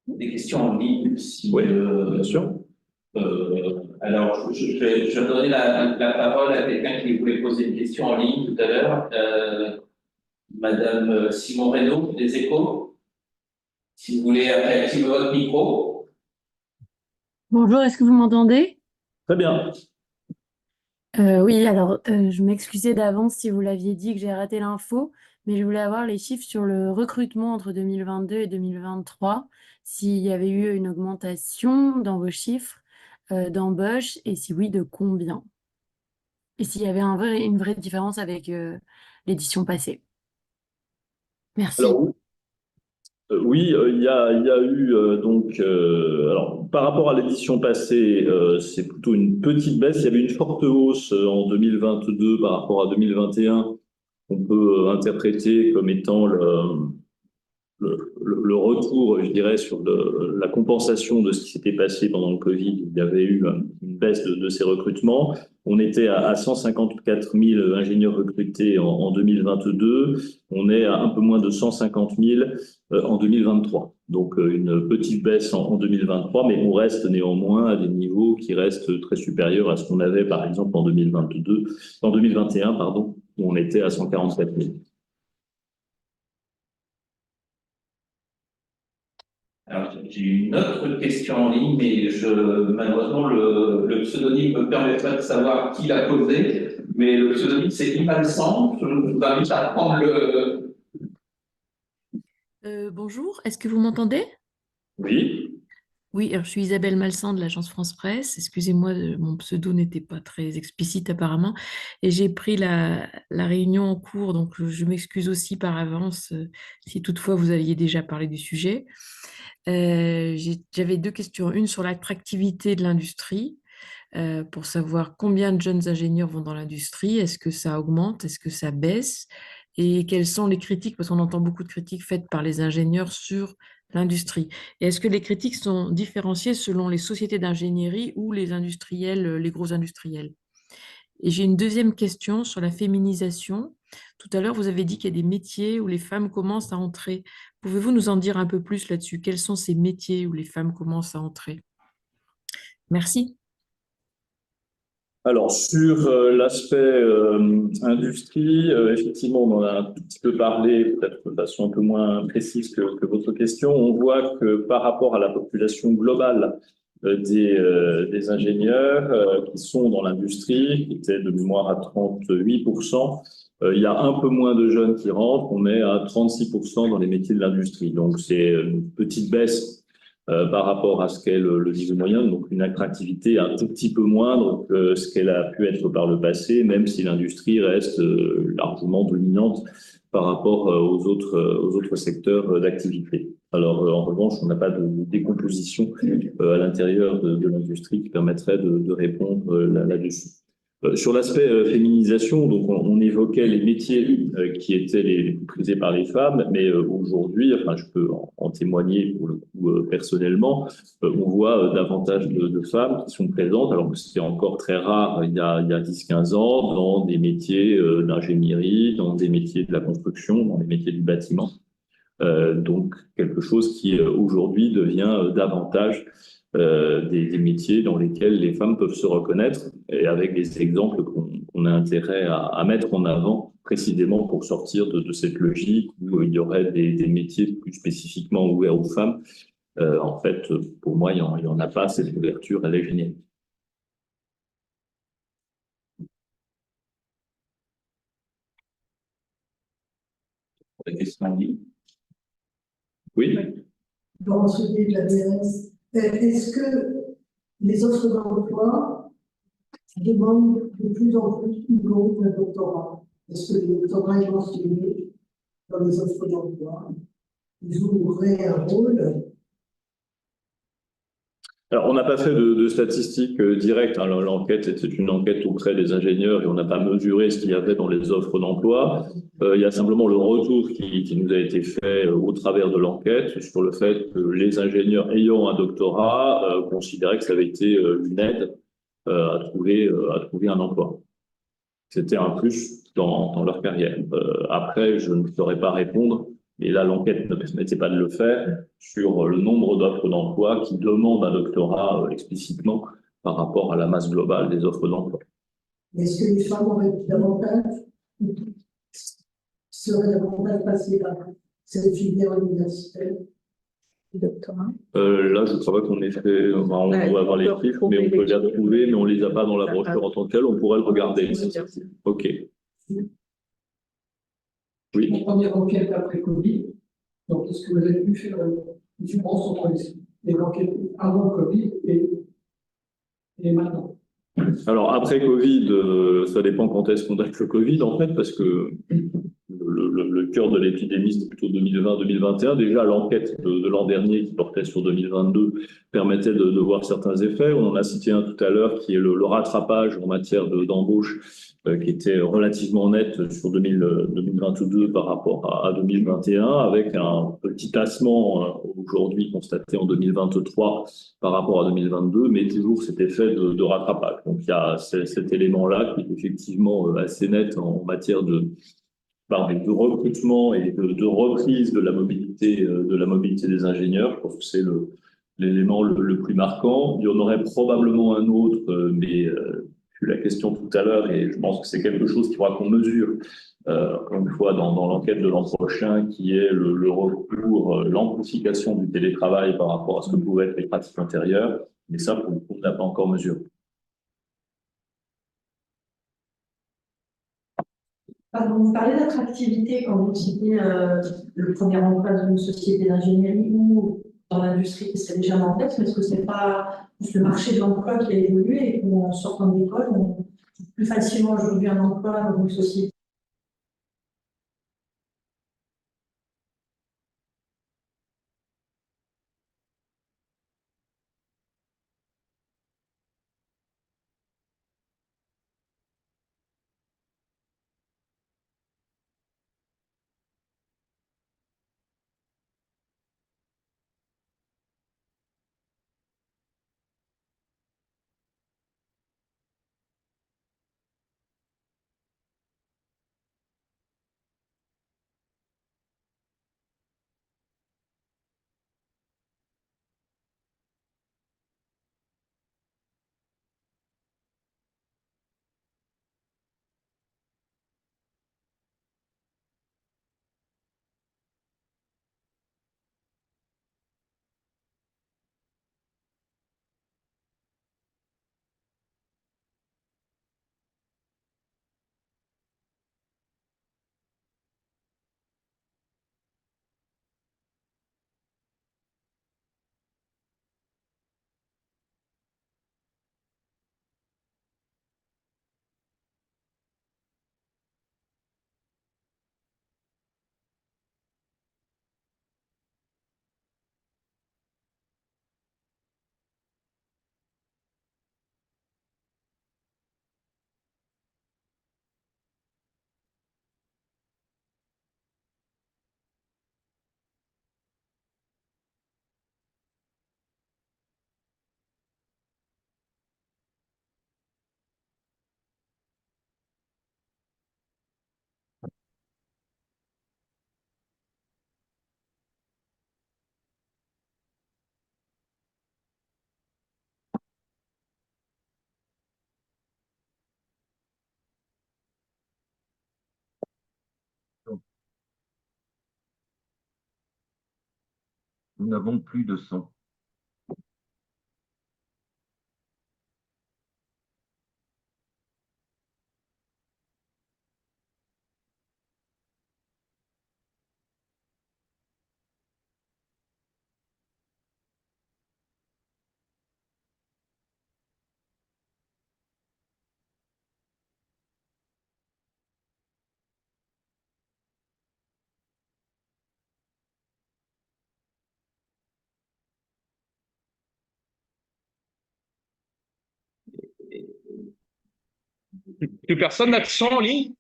S3: Des questions en ligne, si,
S1: Oui, bien sûr.
S3: Alors, je vais donner la parole à quelqu'un qui voulait poser une question en ligne tout à l'heure. Madame Simon Reynaud, des Échos. Si vous voulez activer votre micro.
S8: Bonjour, est-ce que vous m'entendez?
S1: Très bien.
S8: Oui, alors je m'excusais d'avance si vous l'aviez dit que j'ai raté l'info, mais je voulais avoir les chiffres sur le recrutement entre 2022 et 2023, s'il y avait eu une augmentation dans vos chiffres d'embauche, et si oui, de combien? Et s'il y avait une vraie différence avec l'édition passée. Merci.
S1: Alors, oui, il y a eu alors par rapport à l'édition passée, c'est plutôt une petite baisse. Il y avait une forte hausse en 2022 par rapport à 2021. On peut interpréter comme étant le retour, je dirais, sur la compensation de ce qui s'était passé pendant le Covid. Il y avait eu une baisse de ces recrutements. On était à 154 000 ingénieurs recrutés en 2022. On est à un peu moins de 150 000 en 2023. Donc une petite baisse en 2023, mais on reste néanmoins à des niveaux qui restent très supérieurs à ce qu'on avait par exemple en 2021, pardon, où on était à 147 000.
S3: Alors, j'ai une autre question en ligne, mais malheureusement, le pseudonyme ne me permet pas de savoir qui l'a posé, mais le pseudonyme, c'est Imalsan. Je vous invite à prendre le...
S8: Bonjour, est-ce que vous m'entendez?
S1: Oui.
S8: Oui, alors je suis Isabelle Malsan de l'agence France Presse. Excusez-moi, mon pseudo n'était pas très explicite apparemment. Et j'ai pris la réunion en cours, donc je m'excuse aussi par avance si toutefois vous aviez déjà parlé du sujet. J'avais 2 questions. Une sur l'attractivité de l'industrie, pour savoir combien de jeunes ingénieurs vont dans l'industrie. Est-ce que ça augmente? Est-ce que ça baisse? Et quelles sont les critiques? Parce qu'on entend beaucoup de critiques faites par les ingénieurs sur
S9: l'industrie. Et est-ce que les critiques sont différenciées selon les sociétés d'ingénierie ou les industriels, les gros industriels? Et j'ai une deuxième question sur la féminisation. Tout à l'heure, vous avez dit qu'il y a des métiers où les femmes commencent à entrer. Pouvez-vous nous en dire un peu plus là-dessus? Quels sont ces métiers où les femmes commencent à entrer? Merci.
S1: Alors, sur l'aspect industrie, effectivement, on en a un tout petit peu parlé, peut-être de façon un peu moins précise que votre question. On voit que par rapport à la population globale des ingénieurs qui sont dans l'industrie, qui était de mémoire à 38%, il y a un peu moins de jeunes qui rentrent, on est à 36% dans les métiers de l'industrie. Donc, c'est une petite baisse par rapport à ce qu'est le niveau moyen, donc une attractivité un tout petit peu moindre que ce qu'elle a pu être par le passé, même si l'industrie reste largement dominante par rapport aux autres secteurs d'activité. Alors, en revanche, on n'a pas de décomposition à l'intérieur de l'industrie qui permettrait de répondre là-dessus. Sur l'aspect féminisation, donc on évoquait les métiers qui étaient les plus prisés par les femmes, mais aujourd'hui, enfin je peux en témoigner pour le coup personnellement, on voit davantage de femmes qui sont présentes, alors que c'était encore très rare il y a 10-15 ans, dans des métiers d'ingénierie, dans des métiers de la construction, dans les métiers du bâtiment. Donc quelque chose qui aujourd'hui devient davantage des métiers dans lesquels les femmes peuvent se reconnaître et avec des exemples qu'on a intérêt à mettre en avant précisément pour sortir de cette logique où il y aurait des métiers plus spécifiquement ouverts aux femmes. En fait, pour moi, il y en a pas cette ouverture, elle est géniale. La question en ligne. Oui.
S10: Dans ce de la BRS, est-ce que les offres d'emploi demandent de plus en plus une grande un doctorat? Est-ce que le doctorat est mentionné dans les offres d'emploi? Ils joueraient un rôle?
S1: Alors, on n'a pas fait de statistiques directes, hein. L'enquête était une enquête auprès des ingénieurs et on n'a pas mesuré ce qu'il y avait dans les offres d'emploi. Il y a simplement le retour qui nous a été fait au travers de l'enquête sur le fait que les ingénieurs ayant un doctorat considéraient que ça avait été une aide à trouver un emploi. C'était un plus dans leur carrière. Après, je ne saurais pas répondre, et là, l'enquête ne permettait pas de le faire, sur le nombre d'offres d'emploi qui demandent un doctorat explicitement par rapport à la masse globale des offres d'emploi.
S10: Est-ce que les femmes auraient davantage, seraient davantage passées par cette filière universitaire?
S2: Doctorat.
S1: Là, je ne crois pas qu'on ait fait, on doit avoir les chiffres, mais on peut les retrouver, mais on ne les a pas dans la brochure en tant que telle, on pourrait le regarder. OK. Oui.
S10: La première enquête après Covid, donc est-ce que vous avez pu faire une différence entre les enquêtes avant Covid et maintenant?
S1: Alors, après Covid, ça dépend quand est-ce qu'on date le Covid, en fait, parce que le cœur de l'épidémie, c'était plutôt 2020-2021. Déjà, l'enquête de l'an dernier, qui portait sur 2022, permettait de voir certains effets. On en a cité un tout à l'heure, qui est le rattrapage en matière d'embauche, qui était relativement net sur 2022 par rapport à 2021, avec un petit tassement aujourd'hui constaté en 2023 par rapport à 2022, mais toujours cet effet de rattrapage. Donc, il y a cet élément-là qui est effectivement assez net en matière de recrutement et de reprise de la mobilité des ingénieurs. Je pense que c'est l'élément le plus marquant. Il y en aurait probablement un autre, mais j'ai eu la question tout à l'heure et je pense que c'est quelque chose qu'il faudra qu'on mesure, encore une fois, dans l'enquête de l'an prochain, qui est le recours, l'amplification du télétravail par rapport à ce que pouvaient être les pratiques antérieures. Mais ça, pour le coup, on n'a pas encore mesuré.
S4: Pardon, vous parlez d'attractivité quand vous citez le premier emploi d'une société d'ingénierie ou dans l'industrie qui serait déjà en place, mais est-ce que ce n'est pas juste le marché de l'emploi qui a évolué et qu'en sortant d'école, on trouve plus facilement aujourd'hui un emploi dans une société?
S11: n'avons plus de son.
S3: Plus personne n'a de son en ligne?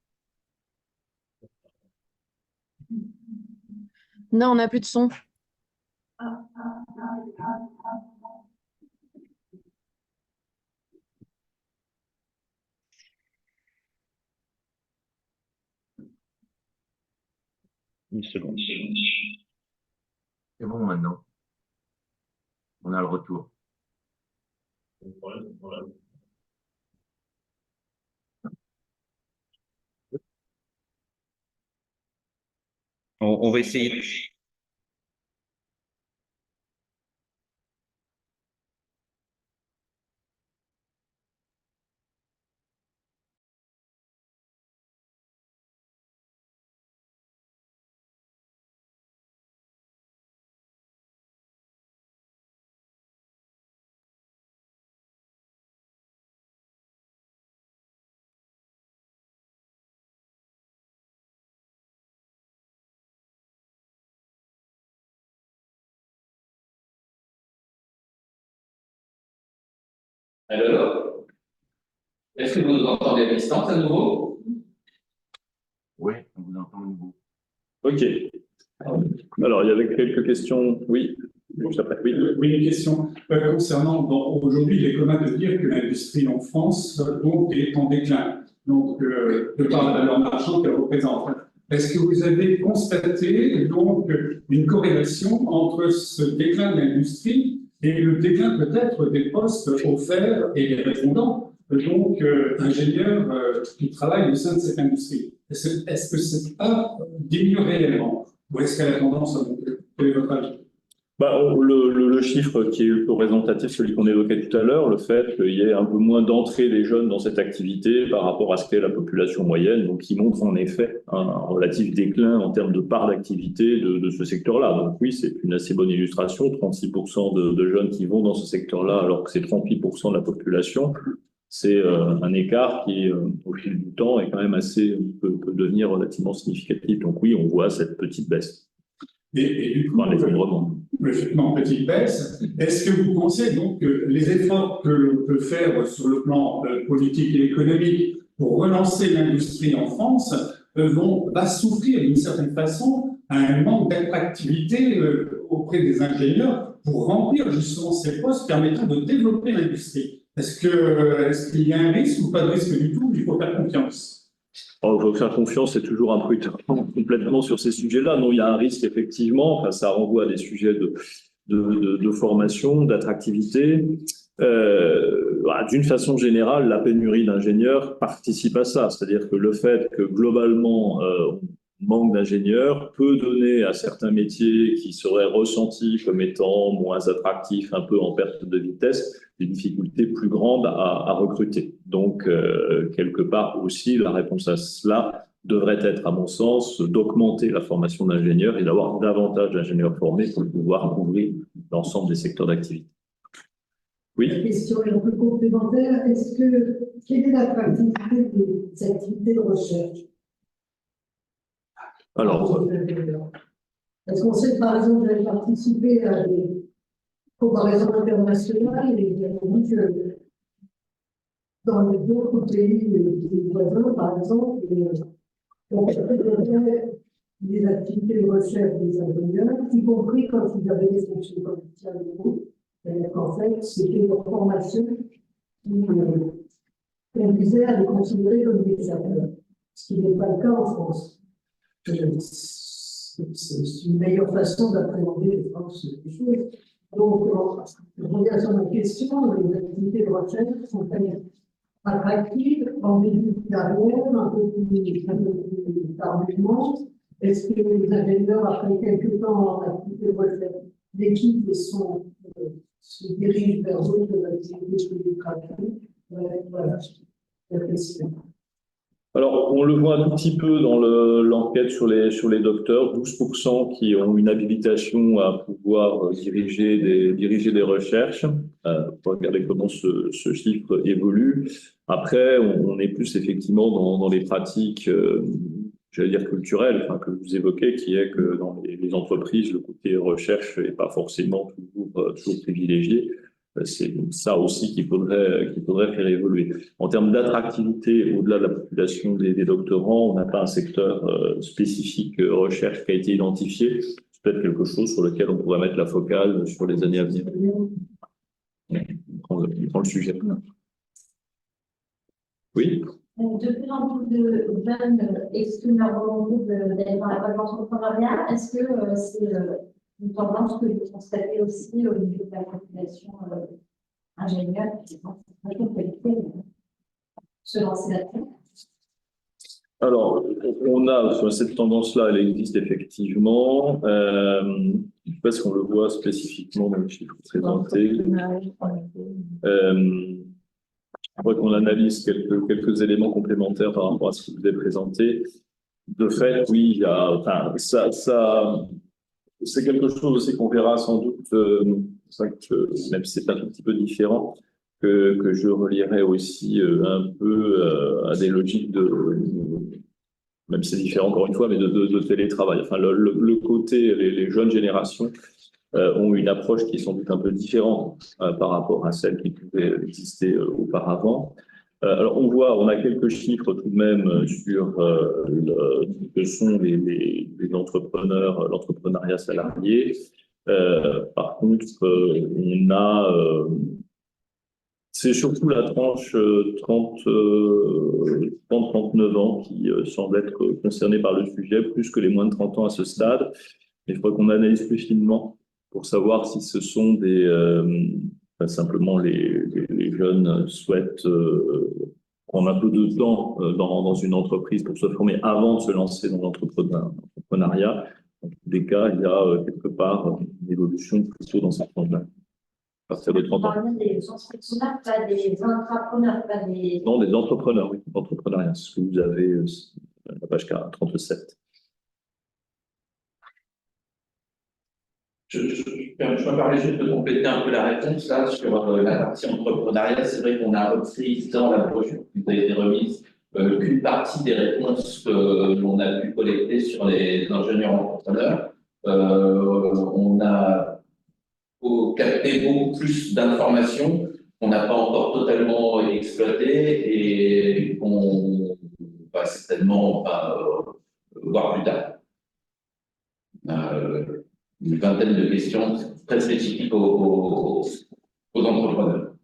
S8: Non, on n'a plus de son.
S3: Une seconde.
S11: C'est bon maintenant. On a le retour.
S3: On va essayer. Alors, est-ce que vous nous entendez à distance à nouveau?
S11: Oui, on vous entend à nouveau.
S1: Ok. Alors, il y avait quelques questions. Oui, juste après. Oui.
S5: Oui, une question concernant, bon, aujourd'hui, il est commun de dire que l'industrie en France donc, est en déclin, donc de par la valeur marchande qu'elle représente. Est-ce que vous avez constaté donc une corrélation entre ce déclin de l'industrie et le déclin peut-être des postes offerts et des répondants, donc ingénieurs qui travaillent au sein de cette industrie? Est-ce que c'est pas diminue réellement ou est-ce qu'elle a tendance à monter? Quel est votre avis?
S1: Le chiffre qui est le plus représentatif, celui qu'on évoquait tout à l'heure, le fait qu'il y ait un peu moins d'entrée des jeunes dans cette activité par rapport à ce qu'est la population moyenne, donc qui montre en effet un relatif déclin en termes de part d'activité de ce secteur-là. Donc oui, c'est une assez bonne illustration, 36% de jeunes qui vont dans ce secteur-là alors que c'est 38% de la population. C'est un écart qui, au fil du temps, est quand même peut devenir relativement significatif. Donc oui, on voit cette petite baisse.
S5: Et du coup,
S1: l'effondrement.
S5: Effectivement, petite baisse. Est-ce que vous pensez donc que les efforts que l'on peut faire sur le plan politique et économique pour relancer l'industrie en France va souffrir d'une certaine façon à un manque d'attractivité auprès des ingénieurs pour remplir justement ces postes permettant de développer l'industrie? Est-ce qu'il y a un risque ou pas de risque du tout? Il faut faire confiance.
S1: Il faut faire confiance, c'est toujours imprudent complètement sur ces sujets-là. Non, il y a un risque effectivement. Enfin, ça renvoie à des sujets de formation, d'attractivité. D'une façon générale, la pénurie d'ingénieurs participe à ça. C'est-à-dire que le fait que globalement, on manque d'ingénieurs peut donner à certains métiers qui seraient ressentis comme étant moins attractifs, un peu en perte de vitesse, des difficultés plus grandes à recruter. Donc, quelque part aussi, la réponse à cela devrait être, à mon sens, d'augmenter la formation d'ingénieurs et d'avoir davantage d'ingénieurs formés pour pouvoir couvrir l'ensemble des secteurs d'activité. Oui.
S10: La question est un peu complémentaire. Quelle est l'attractivité des activités de recherche?
S1: Alors,
S10: est-ce qu'on sait, par exemple, vous avez participé à des comparaisons internationales et vous avez dit que dans d'autres pays voisins, par exemple, on faisait des activités de recherche des ingénieurs, y compris quand ils avaient des fonctions commerciales de groupe. En fait, c'était leur formation qui conduisait à les considérer comme des chercheurs, ce qui n'est pas le cas en France. C'est une meilleure façon d'appréhender, je pense, les choses. Donc, je reviens sur ma question, les activités de recherche sont attractives en début de carrière, un peu plus tardivement. Est-ce que les ingénieurs, après quelques temps en activité de recherche, l'équipe se dirige vers d'autres activités que du travail. Voilà.
S1: Alors, on le voit un tout petit peu dans l'enquête sur les docteurs, 12% qui ont une habilitation à pouvoir diriger des recherches. Faut regarder comment ce chiffre évolue. Après, on est plus effectivement dans les pratiques, j'allais dire culturelles, enfin, que vous évoquez, qui est que dans les entreprises, le côté recherche n'est pas forcément toujours privilégié. C'est ça aussi qu'il faudrait faire évoluer. En termes d'attractivité, au-delà de la population des doctorants, on n'a pas un secteur spécifique recherche qui a été identifié. C'est peut-être quelque chose sur lequel on pourrait mettre la focale sur les années à venir. On prend le sujet. Oui.
S6: De plus en plus de jeunes expriment leur volonté d'aller dans la voie de l'entrepreneuriat. Est-ce que c'est une tendance que vous constatez aussi au niveau de la population ingénieure qui est en qualité se lancer là-dedans?
S1: Alors, on a cette tendance-là, elle existe effectivement. Je ne sais pas si on le voit spécifiquement dans les chiffres présentés. Je crois qu'on analyse quelques éléments complémentaires par rapport à ce que vous avez présenté. De fait, oui, il y a, enfin, c'est quelque chose aussi qu'on verra sans doute, même si c'est un tout petit peu différent, que je relierai aussi un peu à des logiques même si c'est différent encore une fois, mais de télétravail. Enfin, le côté, les jeunes générations ont une approche qui est sans doute un peu différente par rapport à celle qui pouvait exister auparavant. Alors, on a quelques chiffres tout de même sur ce que sont les entrepreneurs, l'entrepreneuriat salarié. Par contre, on a, c'est surtout la tranche 30-39 ans qui semble être concernée par le sujet, plus que les moins de 30 ans à ce stade. Mais il faudrait qu'on analyse plus finement pour savoir si ce sont simplement les jeunes souhaitent prendre un peu de temps dans une entreprise pour se former avant de se lancer dans l'entrepreneuriat. Dans tous les cas, il y a quelque part une évolution plutôt dans cette tranche-là. À partir de 30 ans.
S6: On parle des entrepreneurs, pas des entrepreneurs, pas des...
S1: Non, des entrepreneurs, oui, entrepreneuriat. C'est ce que vous avez, la page 37.
S3: Je me permets juste de compléter un peu la réponse là sur la partie entrepreneuriat. C'est vrai qu'on a repris dans la brochure qui vous a été remise qu'une partie des réponses que l'on a pu collecter sur les ingénieurs entrepreneurs. On a capté beaucoup plus d'informations qu'on n'a pas encore totalement exploitées et qu'on va certainement voir plus tard. Une vingtaine de questions très spécifiques aux entrepreneurs.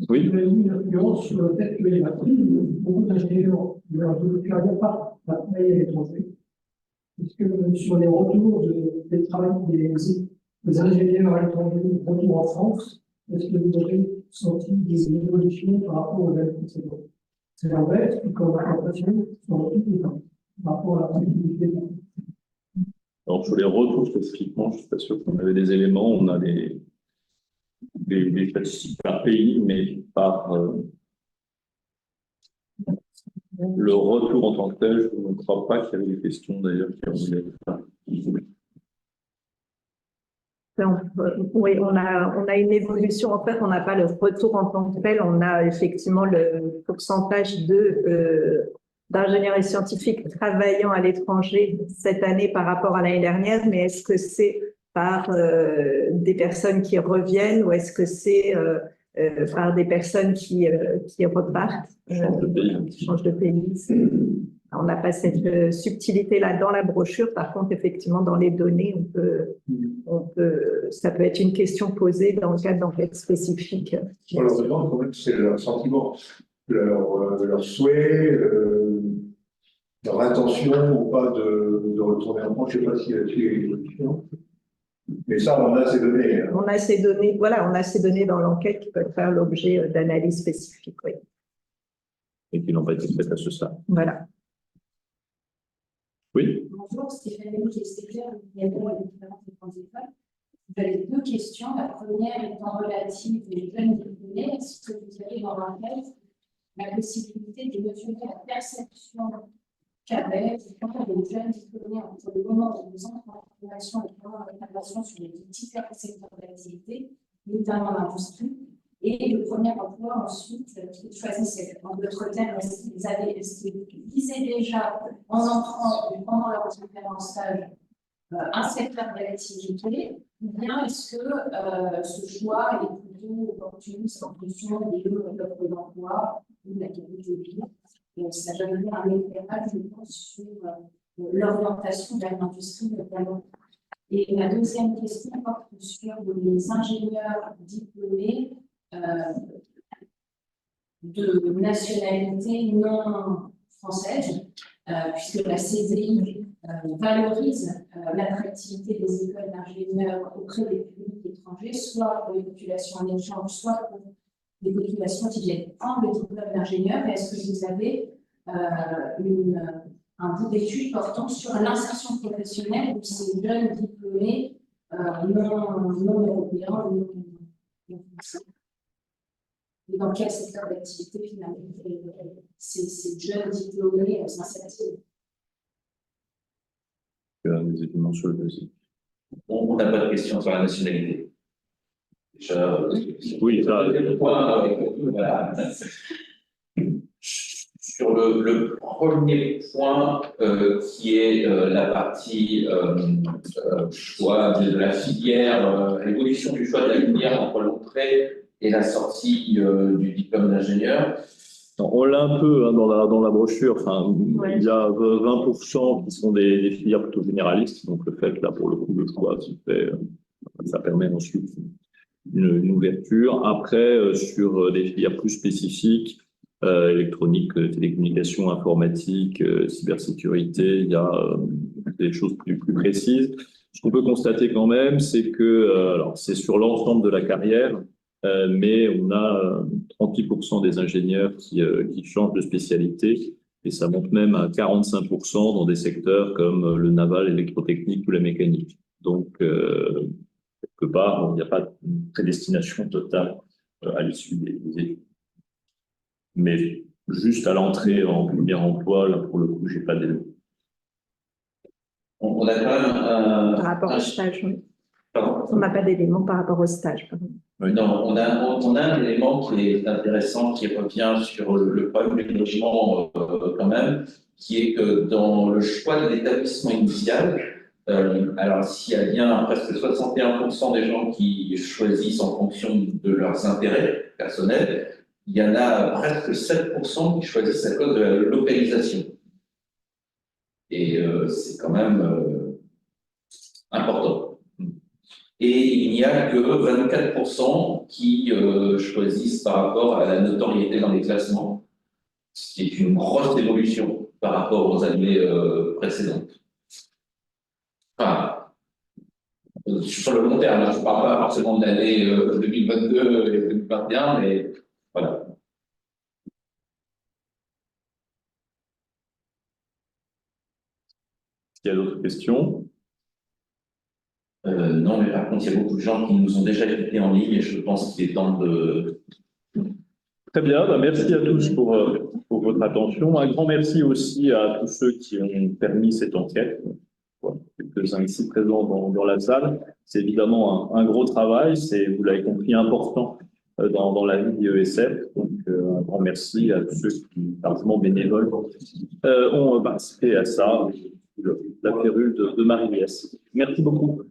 S1: Oui.
S10: Vous avez mis une influence sur le fait que les beaucoup d'ingénieurs ne leur pas travailler à l'étranger. Est-ce que sur les retours des ingénieurs à l'étranger, retour en France, est-ce que vous avez senti des évolutions par rapport aux années précédentes? C'est l'inverse, puis quand on a l'impression sur tout le temps, par rapport à la activité.
S1: Alors, sur les retours spécifiquement, je ne suis pas sûr qu'on avait des éléments. On a des statistiques par pays, mais par le retour en tant que tel, je ne crois pas qu'il y avait des questions d'ailleurs qui ont
S2: Oui, on a une évolution. En fait, on n'a pas le retour en tant que tel. On a effectivement le pourcentage d'ingénieurs et scientifiques travaillant à l'étranger cette année par rapport à l'année dernière. Mais est-ce que c'est par des personnes qui reviennent ou est-ce que c'est par des personnes qui repartent, changent de pays? On n'a pas cette subtilité-là dans la brochure. Par contre, effectivement, dans les données, ça peut être une question posée dans le cadre d'enquête spécifique.
S12: On leur demande quand même c'est leur sentiment, leur souhait, leur intention ou pas de retourner en France. Je ne sais pas s'il y a une évolution. Mais ça, on a ces données.
S2: On a ces données, voilà, on a ces données dans l'enquête qui peuvent faire l'objet d'analyses spécifiques, oui.
S1: Et qui n'ont pas été faites à ce stade.
S2: Voilà.
S1: Oui.
S4: Bonjour, Stéphanie Kessler, médiateur et différentes grandes écoles. J'avais deux questions. La première étant relative aux jeunes diplômés. Est-ce que vous avez dans la tête la possibilité de mesurer la perception qu'avaient les jeunes diplômés entre le moment où ils entrent en formation et pendant leur formation sur les différents secteurs d'activité, notamment l'industrie, et le premier emploi ensuite qu'ils choisissaient. En d'autres termes, est-ce qu'ils visaient déjà en entrant ou pendant leur différents stages un secteur d'activité, ou bien est-ce que ce choix est plutôt opportuniste en fonction de l'offre d'emploi ou de la qualité de vie? Ça donne un éclairage, je pense, sur l'orientation vers l'industrie notamment. Et la deuxième question porte sur les ingénieurs diplômés de nationalité non française, puisque la CDI valorise l'attractivité des écoles d'ingénieurs auprès des publics étrangers, soit pour les populations en échange, soit pour les populations qui viennent prendre le diplôme d'ingénieur. Est-ce que vous avez un bout d'étude portant sur l'insertion professionnelle de ces jeunes diplômés non européens ou non français? Et dans quel secteur d'activité finalement ces jeunes diplômés s'insertent?
S1: Des éléments sur le dossier.
S3: On n'a pas de questions sur la nationalité.
S1: Oui, ça.
S3: Voilà. Sur le premier point, qui est la partie choix de la filière, l'évolution du choix de la filière entre l'entrée et la sortie du diplôme d'ingénieur.
S1: On l'a un peu dans la brochure. Enfin, il y a 20% qui sont des filières plutôt généralistes. Donc, le fait, là, pour le coup, le choix se fait, ça permet ensuite une ouverture. Après, sur des filières plus spécifiques, électronique, télécommunications, informatique, cybersécurité, il y a des choses plus précises. Ce qu'on peut constater quand même, c'est que, alors, c'est sur l'ensemble de la carrière, mais on a 36% des ingénieurs qui changent de spécialité, et ça monte même à 45% dans des secteurs comme le naval, l'électrotechnique ou la mécanique. Donc, quelque part, il n'y a pas de prédestination totale à l'issue des études. Mais juste à l'entrée en premier emploi, là, pour le coup, je n'ai pas d'éléments.
S3: On a quand même
S2: Par rapport au stage, oui.
S3: Pardon.
S2: On n'a pas d'éléments par rapport au stage. Pardon.
S3: Oui. Non, on a un élément qui est intéressant, qui revient sur le problème du logement quand même, qui est que dans le choix de l'établissement initial, alors s'il y a bien presque 61% des gens qui choisissent en fonction de leurs intérêts personnels, il y en a presque 7% qui choisissent à cause de la localisation. Et c'est quand même important. Et il n'y a que 24% qui choisissent par rapport à la notoriété dans les classements, ce qui est une grosse évolution par rapport aux années précédentes. Enfin, sur le long terme, je ne parle pas forcément de l'année 2022 et 2021, mais voilà.
S1: Il y a d'autres questions?
S3: Non, mais par contre, il y a beaucoup de gens qui nous ont déjà quittés en ligne et je pense qu'il est temps de...
S1: Très bien, merci à tous pour votre attention. Un grand merci aussi à tous ceux qui ont permis cette enquête. Voilà, quelques-uns ici présents dans la salle. C'est évidemment un gros travail, c'est, vous l'avez compris, important dans la vie d'IESF. Donc, un grand merci à tous ceux qui, largement bénévoles, ont participé à ça, la férule de Marie-Liesse. Merci beaucoup.